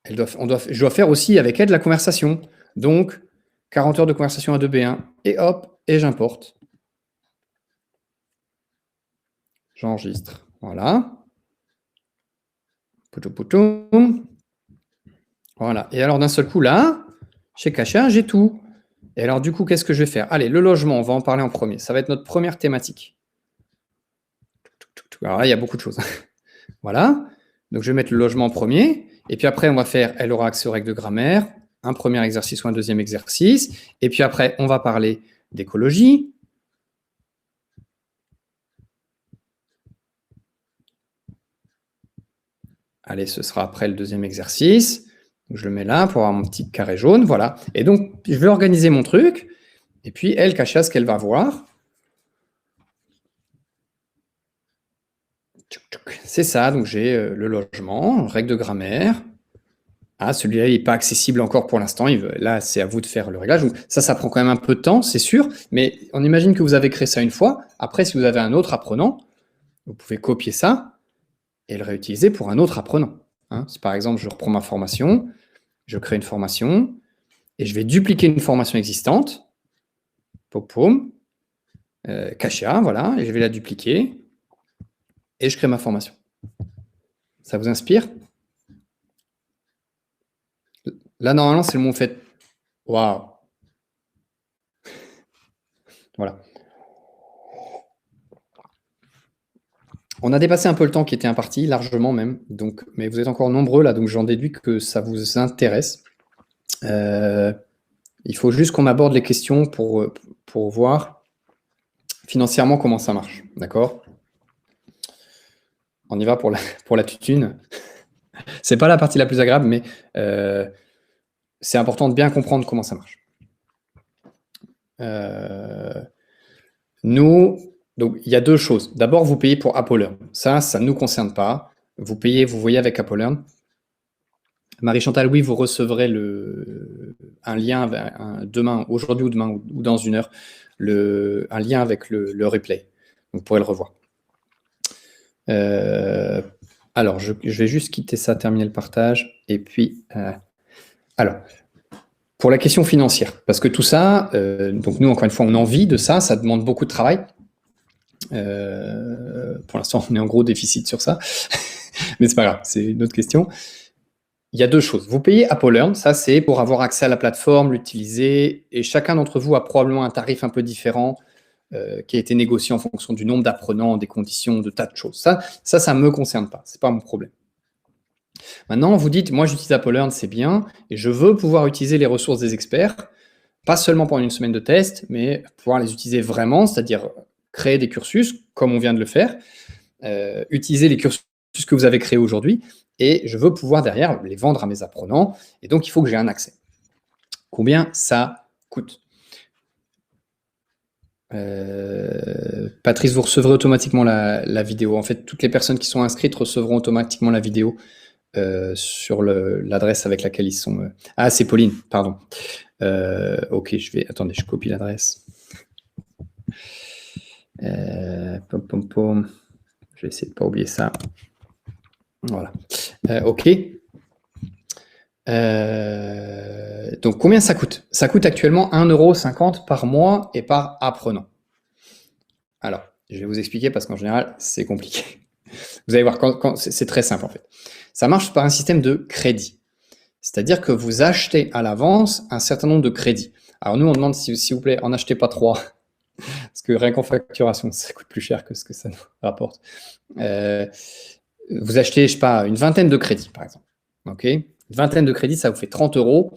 Je dois faire aussi avec elle de la conversation. Donc, 40 heures de conversation à 2B1. Et hop, et j'importe. J'enregistre. Voilà. Poutou. Voilà. Et alors, d'un seul coup, là, chez Kasia, j'ai tout. Et alors, du coup, qu'est-ce que je vais faire? Allez, le logement, on va en parler en premier. Ça va être notre première thématique. Alors là, il y a beaucoup de choses. Voilà. Donc, je vais mettre le logement en premier. Et puis après, on va faire, elle aura accès aux règles de grammaire, un premier exercice ou un deuxième exercice. Et puis après, on va parler d'écologie. Allez, ce sera après le deuxième exercice. Donc, je le mets là pour avoir mon petit carré jaune. Voilà. Et donc, je vais organiser mon truc. Et puis, elle, Kasia, ce qu'elle va voir, c'est ça. Donc, j'ai le logement, règle de grammaire. Ah, celui-là, il n'est pas accessible encore pour l'instant. Là, c'est à vous de faire le réglage. Donc, ça prend quand même un peu de temps, c'est sûr. Mais on imagine que vous avez créé ça une fois. Après, si vous avez un autre apprenant, vous pouvez copier ça et le réutiliser pour un autre apprenant. Hein, si par exemple, je reprends ma formation, je crée une formation et je vais dupliquer une formation existante. Pom, Kasia, voilà, et je vais la dupliquer et je crée ma formation. Ça vous inspire? Là, normalement, c'est le mot fait. Waouh! Voilà. On a dépassé un peu le temps qui était imparti, largement même. Donc, mais vous êtes encore nombreux là, donc j'en déduis que ça vous intéresse. Il faut juste qu'on aborde les questions pour voir financièrement comment ça marche. D'accord? On y va pour la tutune. C'est pas la partie la plus agréable, mais c'est important de bien comprendre comment ça marche. Nous, donc il y a deux choses. D'abord, vous payez pour AppleLearn. Ça ne nous concerne pas. Vous payez, vous voyez avec AppleLearn. Marie-Chantal, oui, vous recevrez un lien demain, aujourd'hui ou demain, ou dans une heure, un lien avec le replay. Donc, vous pourrez le revoir. Alors, je vais juste quitter ça, terminer le partage. Et puis, alors, pour la question financière, parce que tout ça, donc nous, encore une fois, on en vit de ça, ça demande beaucoup de travail. Pour l'instant, on est en gros déficit sur ça, mais c'est pas grave, c'est une autre question. Il y a deux choses. Vous payez AppleLearn, ça c'est pour avoir accès à la plateforme, l'utiliser, et chacun d'entre vous a probablement un tarif un peu différent qui a été négocié en fonction du nombre d'apprenants, des conditions, de tas de choses. Ça me concerne pas, c'est pas mon problème. Maintenant, vous dites, moi j'utilise AppleLearn, c'est bien, et je veux pouvoir utiliser les ressources des experts, pas seulement pendant une semaine de test, mais pouvoir les utiliser vraiment, c'est-à-dire créer des cursus, comme on vient de le faire, utiliser les cursus que vous avez créés aujourd'hui, et je veux pouvoir derrière les vendre à mes apprenants, et donc il faut que j'ai un accès. Combien ça coûte? Patrice, vous recevrez automatiquement la vidéo. En fait, toutes les personnes qui sont inscrites recevront automatiquement la vidéo sur l'adresse avec laquelle ils sont. Ah, c'est Pauline, pardon. Ok, attendez, je copie l'adresse. Je vais essayer de ne pas oublier ça. Voilà. Ok. Donc, combien ça coûte? Ça coûte actuellement 1,50 € par mois et par apprenant. Alors, je vais vous expliquer parce qu'en général, c'est compliqué. Vous allez voir, c'est très simple en fait. Ça marche par un système de crédit. C'est-à-dire que vous achetez à l'avance un certain nombre de crédits. Alors nous, on demande, s'il vous plaît, en achetez pas 3. Parce que rien qu'en facturation, ça coûte plus cher que ce que ça nous rapporte. Vous achetez, je sais pas, une vingtaine de crédits, par exemple. Ok, une vingtaine de crédits, ça vous fait 30 €.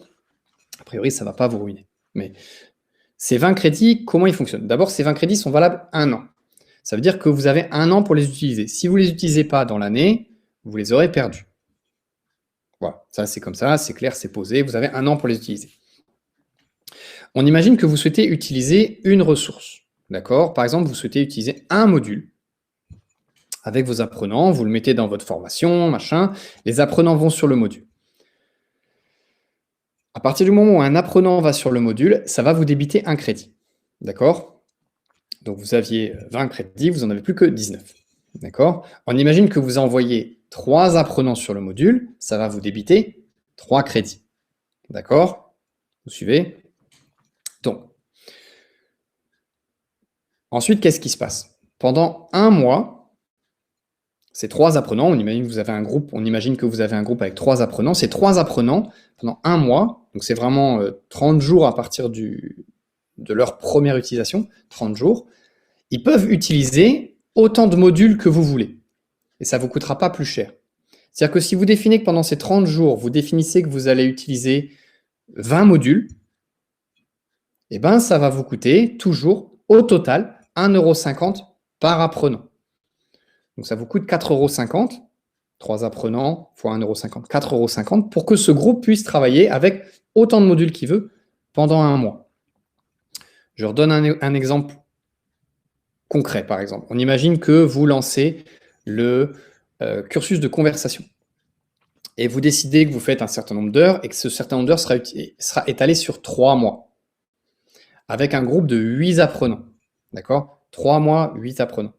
A priori, ça ne va pas vous ruiner. Mais ces 20 crédits, comment ils fonctionnent? D'abord, ces 20 crédits sont valables 1 an. Ça veut dire que vous avez 1 an pour les utiliser. Si vous ne les utilisez pas dans l'année, vous les aurez perdus. Voilà, ça c'est comme ça, c'est clair, c'est posé. Vous avez 1 an pour les utiliser. On imagine que vous souhaitez utiliser une ressource. D'accord? Par exemple, vous souhaitez utiliser un module avec vos apprenants, vous le mettez dans votre formation, machin. Les apprenants vont sur le module. À partir du moment où un apprenant va sur le module, ça va vous débiter un crédit. D'accord? Donc, vous aviez 20 crédits, vous n'en avez plus que 19. D'accord? On imagine que vous envoyez 3 apprenants sur le module, ça va vous débiter 3 crédits. D'accord? Vous suivez? Donc, ensuite, qu'est-ce qui se passe? Pendant 1 mois, ces 3 apprenants, on imagine que vous avez un groupe, avec 3 apprenants. Ces 3 apprenants, pendant 1 mois, donc c'est vraiment 30 jours à partir de leur première utilisation, 30 jours, ils peuvent utiliser autant de modules que vous voulez. Et ça ne vous coûtera pas plus cher. C'est-à-dire que si vous définissez que pendant ces 30 jours, vous définissez que vous allez utiliser 20 modules, eh ben, ça va vous coûter toujours au total 1,50 € par apprenant. Donc ça vous coûte 4,50 €, 3 apprenants fois 1,50 €, 4,50 € pour que ce groupe puisse travailler avec autant de modules qu'il veut pendant un mois. Je redonne un exemple concret, par exemple. On imagine que vous lancez le cursus de conversation et vous décidez que vous faites un certain nombre d'heures et que ce certain nombre d'heures sera étalé sur 3 mois avec un groupe de 8 apprenants. D'accord? 3 mois, 8 apprenants.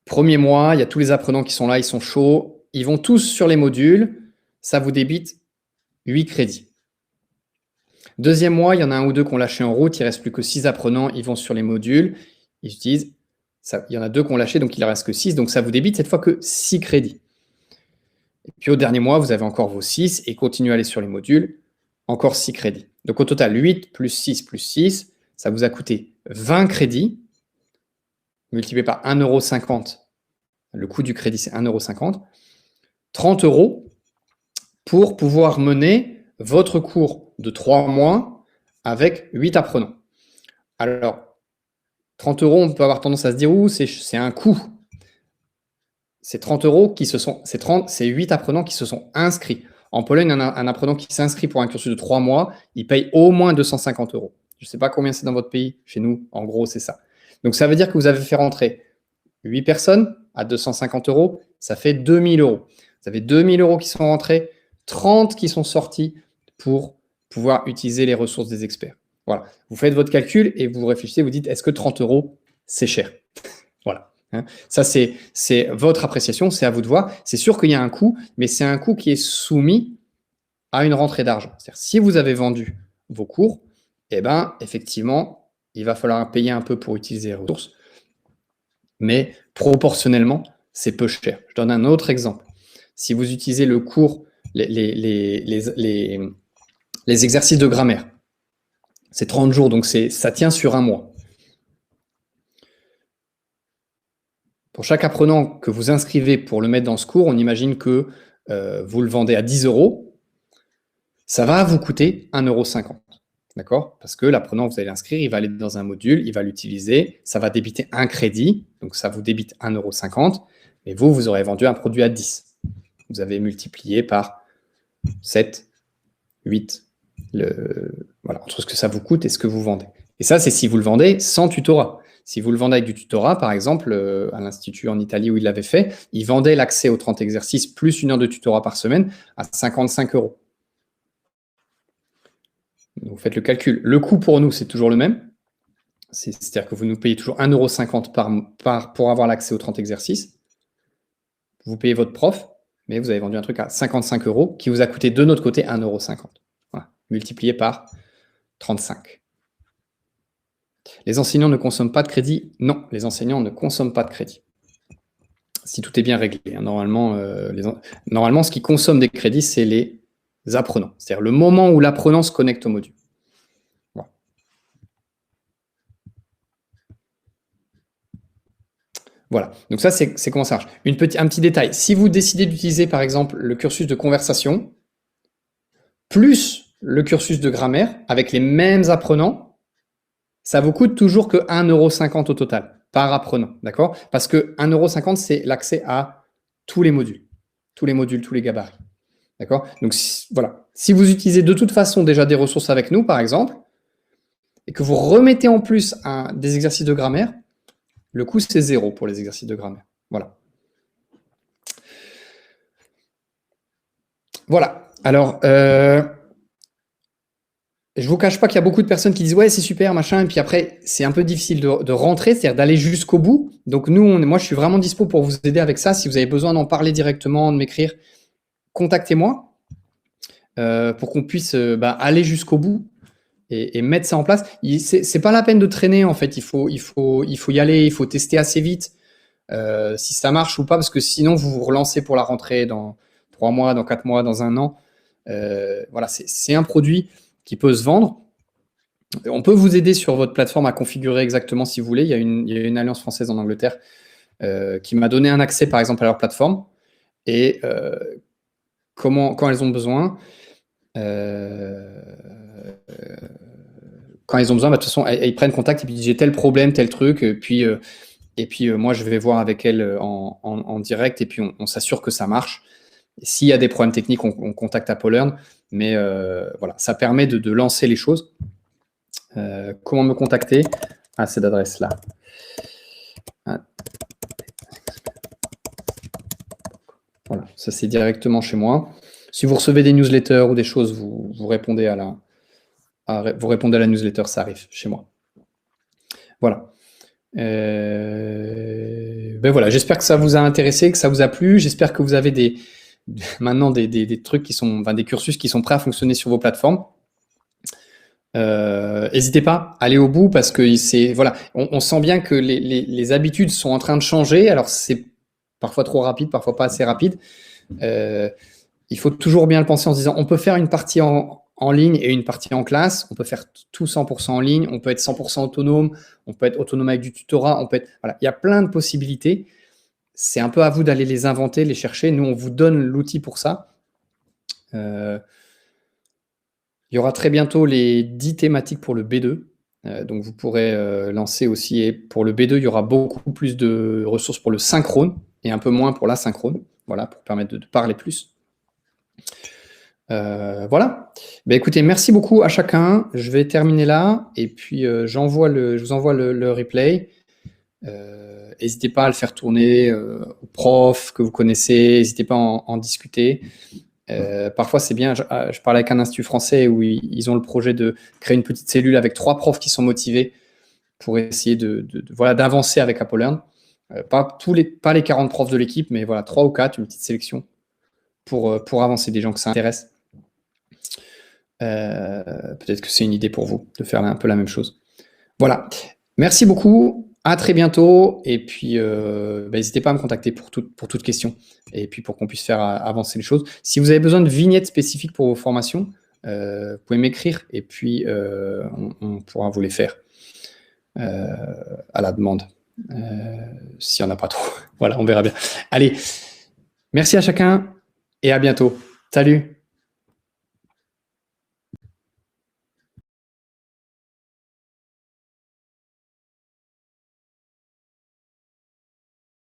Premier mois, il y a tous les apprenants qui sont là, ils sont chauds, ils vont tous sur les modules, ça vous débite 8 crédits. Deuxième mois, il y en a un ou deux qui ont lâché en route, il ne reste plus que 6 apprenants, ils vont sur les modules, ils utilisent, il y en a 2 qui ont lâché, donc il ne reste que 6, donc ça vous débite cette fois que 6 crédits. Et puis au dernier mois, vous avez encore vos 6 et continuez à aller sur les modules, encore 6 crédits. Donc au total, 8 plus 6, ça vous a coûté 20 crédits, multiplié par 1,50 €, le coût du crédit c'est 1,50 €, 30 € pour pouvoir mener votre cours de 3 mois avec 8 apprenants. Alors, 30 €, on peut avoir tendance à se dire, ouh, c'est un coût. C'est 30 € qui se sont, c'est 8 apprenants qui se sont inscrits. En Pologne, un apprenant qui s'inscrit pour un cursus de 3 mois, il paye au moins 250 €. Je ne sais pas combien c'est dans votre pays, chez nous, en gros, c'est ça. Donc, ça veut dire que vous avez fait rentrer 8 personnes à 250 €, ça fait 2000 €. Vous avez 2000 € qui sont rentrés, 30 qui sont sortis pour pouvoir utiliser les ressources des experts. Voilà. Vous faites votre calcul et vous réfléchissez, vous dites, est-ce que 30 €, c'est cher? Voilà. Ça, c'est votre appréciation, c'est à vous de voir. C'est sûr qu'il y a un coût, mais c'est un coût qui est soumis à une rentrée d'argent. C'est-à-dire, si vous avez vendu vos cours, eh ben, effectivement, il va falloir payer un peu pour utiliser les ressources, mais proportionnellement, c'est peu cher. Je donne un autre exemple. Si vous utilisez le cours, les exercices de grammaire, c'est 30 jours, donc ça tient sur un mois. Pour chaque apprenant que vous inscrivez pour le mettre dans ce cours, on imagine que vous le vendez à 10 €. Ça va vous coûter 1,50 €. D'accord? Parce que l'apprenant, vous allez l'inscrire, il va aller dans un module, il va l'utiliser, ça va débiter un crédit, donc ça vous débite 1,50 €, mais vous aurez vendu un produit à 10. Vous avez multiplié par 7, 8, voilà, entre ce que ça vous coûte et ce que vous vendez. Et ça, c'est si vous le vendez sans tutorat. Si vous le vendez avec du tutorat, par exemple, à l'Institut en Italie où il l'avait fait, il vendait l'accès aux 30 exercices plus 1 heure de tutorat par semaine à 55 €. Vous faites le calcul. Le coût pour nous, c'est toujours le même. C'est-à-dire que vous nous payez toujours 1,50 € pour avoir l'accès aux 30 exercices. Vous payez votre prof, mais vous avez vendu un truc à 55 € qui vous a coûté de notre côté 1,50 €. Voilà, multiplié par 35. Les enseignants ne consomment pas de crédit? Non, les enseignants ne consomment pas de crédit. Si tout est bien réglé. Normalement, ce qui consomme des crédits, c'est les apprenants. C'est-à-dire le moment où l'apprenant se connecte au module. Voilà. Voilà. Donc ça, c'est comment ça marche. Un petit détail. Si vous décidez d'utiliser, par exemple, le cursus de conversation, plus le cursus de grammaire, avec les mêmes apprenants, ça vous coûte toujours que 1,50 € au total, par apprenant, d'accord? Parce que 1,50 €, c'est l'accès à tous les modules, tous les gabarits, d'accord? Donc, voilà. Si vous utilisez de toute façon déjà des ressources avec nous, par exemple, et que vous remettez en plus des exercices de grammaire, le coût, c'est 0 pour les exercices de grammaire. Voilà. Voilà. Alors, je vous cache pas qu'il y a beaucoup de personnes qui disent ouais, c'est super, machin, et puis après, c'est un peu difficile de rentrer, c'est-à-dire d'aller jusqu'au bout. Donc moi, je suis vraiment dispo pour vous aider avec ça. Si vous avez besoin d'en parler directement, de m'écrire, contactez-moi pour qu'on puisse aller jusqu'au bout et mettre ça en place. C'est pas la peine de traîner, en fait. Il faut y aller, il faut tester assez vite si ça marche ou pas, parce que sinon, vous vous relancez pour la rentrée dans 3 mois, dans 4 mois, dans un an. Voilà, c'est un produit qui peut se vendre. On peut vous aider sur votre plateforme à configurer exactement si vous voulez. Il y a une alliance française en Angleterre qui m'a donné un accès, par exemple, à leur plateforme. Et quand elles ont besoin, quand ils ont besoin, de toute façon, ils prennent contact et puis j'ai tel problème, tel truc, et puis moi, je vais voir avec elles en direct et puis on s'assure que ça marche. S'il y a des problèmes techniques, on contacte AppleLearn, mais voilà, ça permet de lancer les choses. Comment me contacter? À cette adresse-là. Voilà, ça c'est directement chez moi. Si vous recevez des newsletters ou des choses, vous répondez à la newsletter, ça arrive chez moi. Voilà. Ben voilà, j'espère que ça vous a intéressé, que ça vous a plu. J'espère que vous avez maintenant des trucs qui sont, des cursus qui sont prêts à fonctionner sur vos plateformes. N'hésitez pas à aller au bout parce que voilà, on sent bien que les habitudes sont en train de changer. Alors c'est parfois trop rapide, parfois pas assez rapide. Il faut toujours bien le penser en se disant on peut faire une partie en ligne et une partie en classe, on peut faire tout 100% en ligne, on peut être 100% autonome, on peut être autonome avec du tutorat, voilà, il y a plein de possibilités. C'est un peu à vous d'aller les inventer, les chercher. Nous, on vous donne l'outil pour ça. Il y aura très bientôt les 10 thématiques pour le B2. Donc, vous pourrez lancer aussi. Et pour le B2, il y aura beaucoup plus de ressources pour le synchrone et un peu moins pour l'asynchrone. Voilà, pour permettre de parler plus. Voilà. Ben, écoutez, merci beaucoup à chacun. Je vais terminer là et puis je vous envoie le replay. N'hésitez pas à le faire tourner aux profs que vous connaissez. N'hésitez pas à en discuter. Parfois, c'est bien. Je parlais avec un institut français où ils ont le projet de créer une petite cellule avec 3 profs qui sont motivés pour essayer d'avancer avec AppleLearn. Pas les 40 profs de l'équipe, mais voilà, 3 ou 4, une petite sélection pour avancer, des gens que ça intéresse. Peut-être que c'est une idée pour vous de faire un peu la même chose. Voilà. Merci beaucoup. À très bientôt. Et puis, n'hésitez pas à me contacter pour toute question. Et puis, pour qu'on puisse faire avancer les choses. Si vous avez besoin de vignettes spécifiques pour vos formations, vous pouvez m'écrire et puis on pourra vous les faire à la demande. S'il n'y en a pas trop. Voilà, on verra bien. Allez. Merci à chacun et à bientôt. Salut!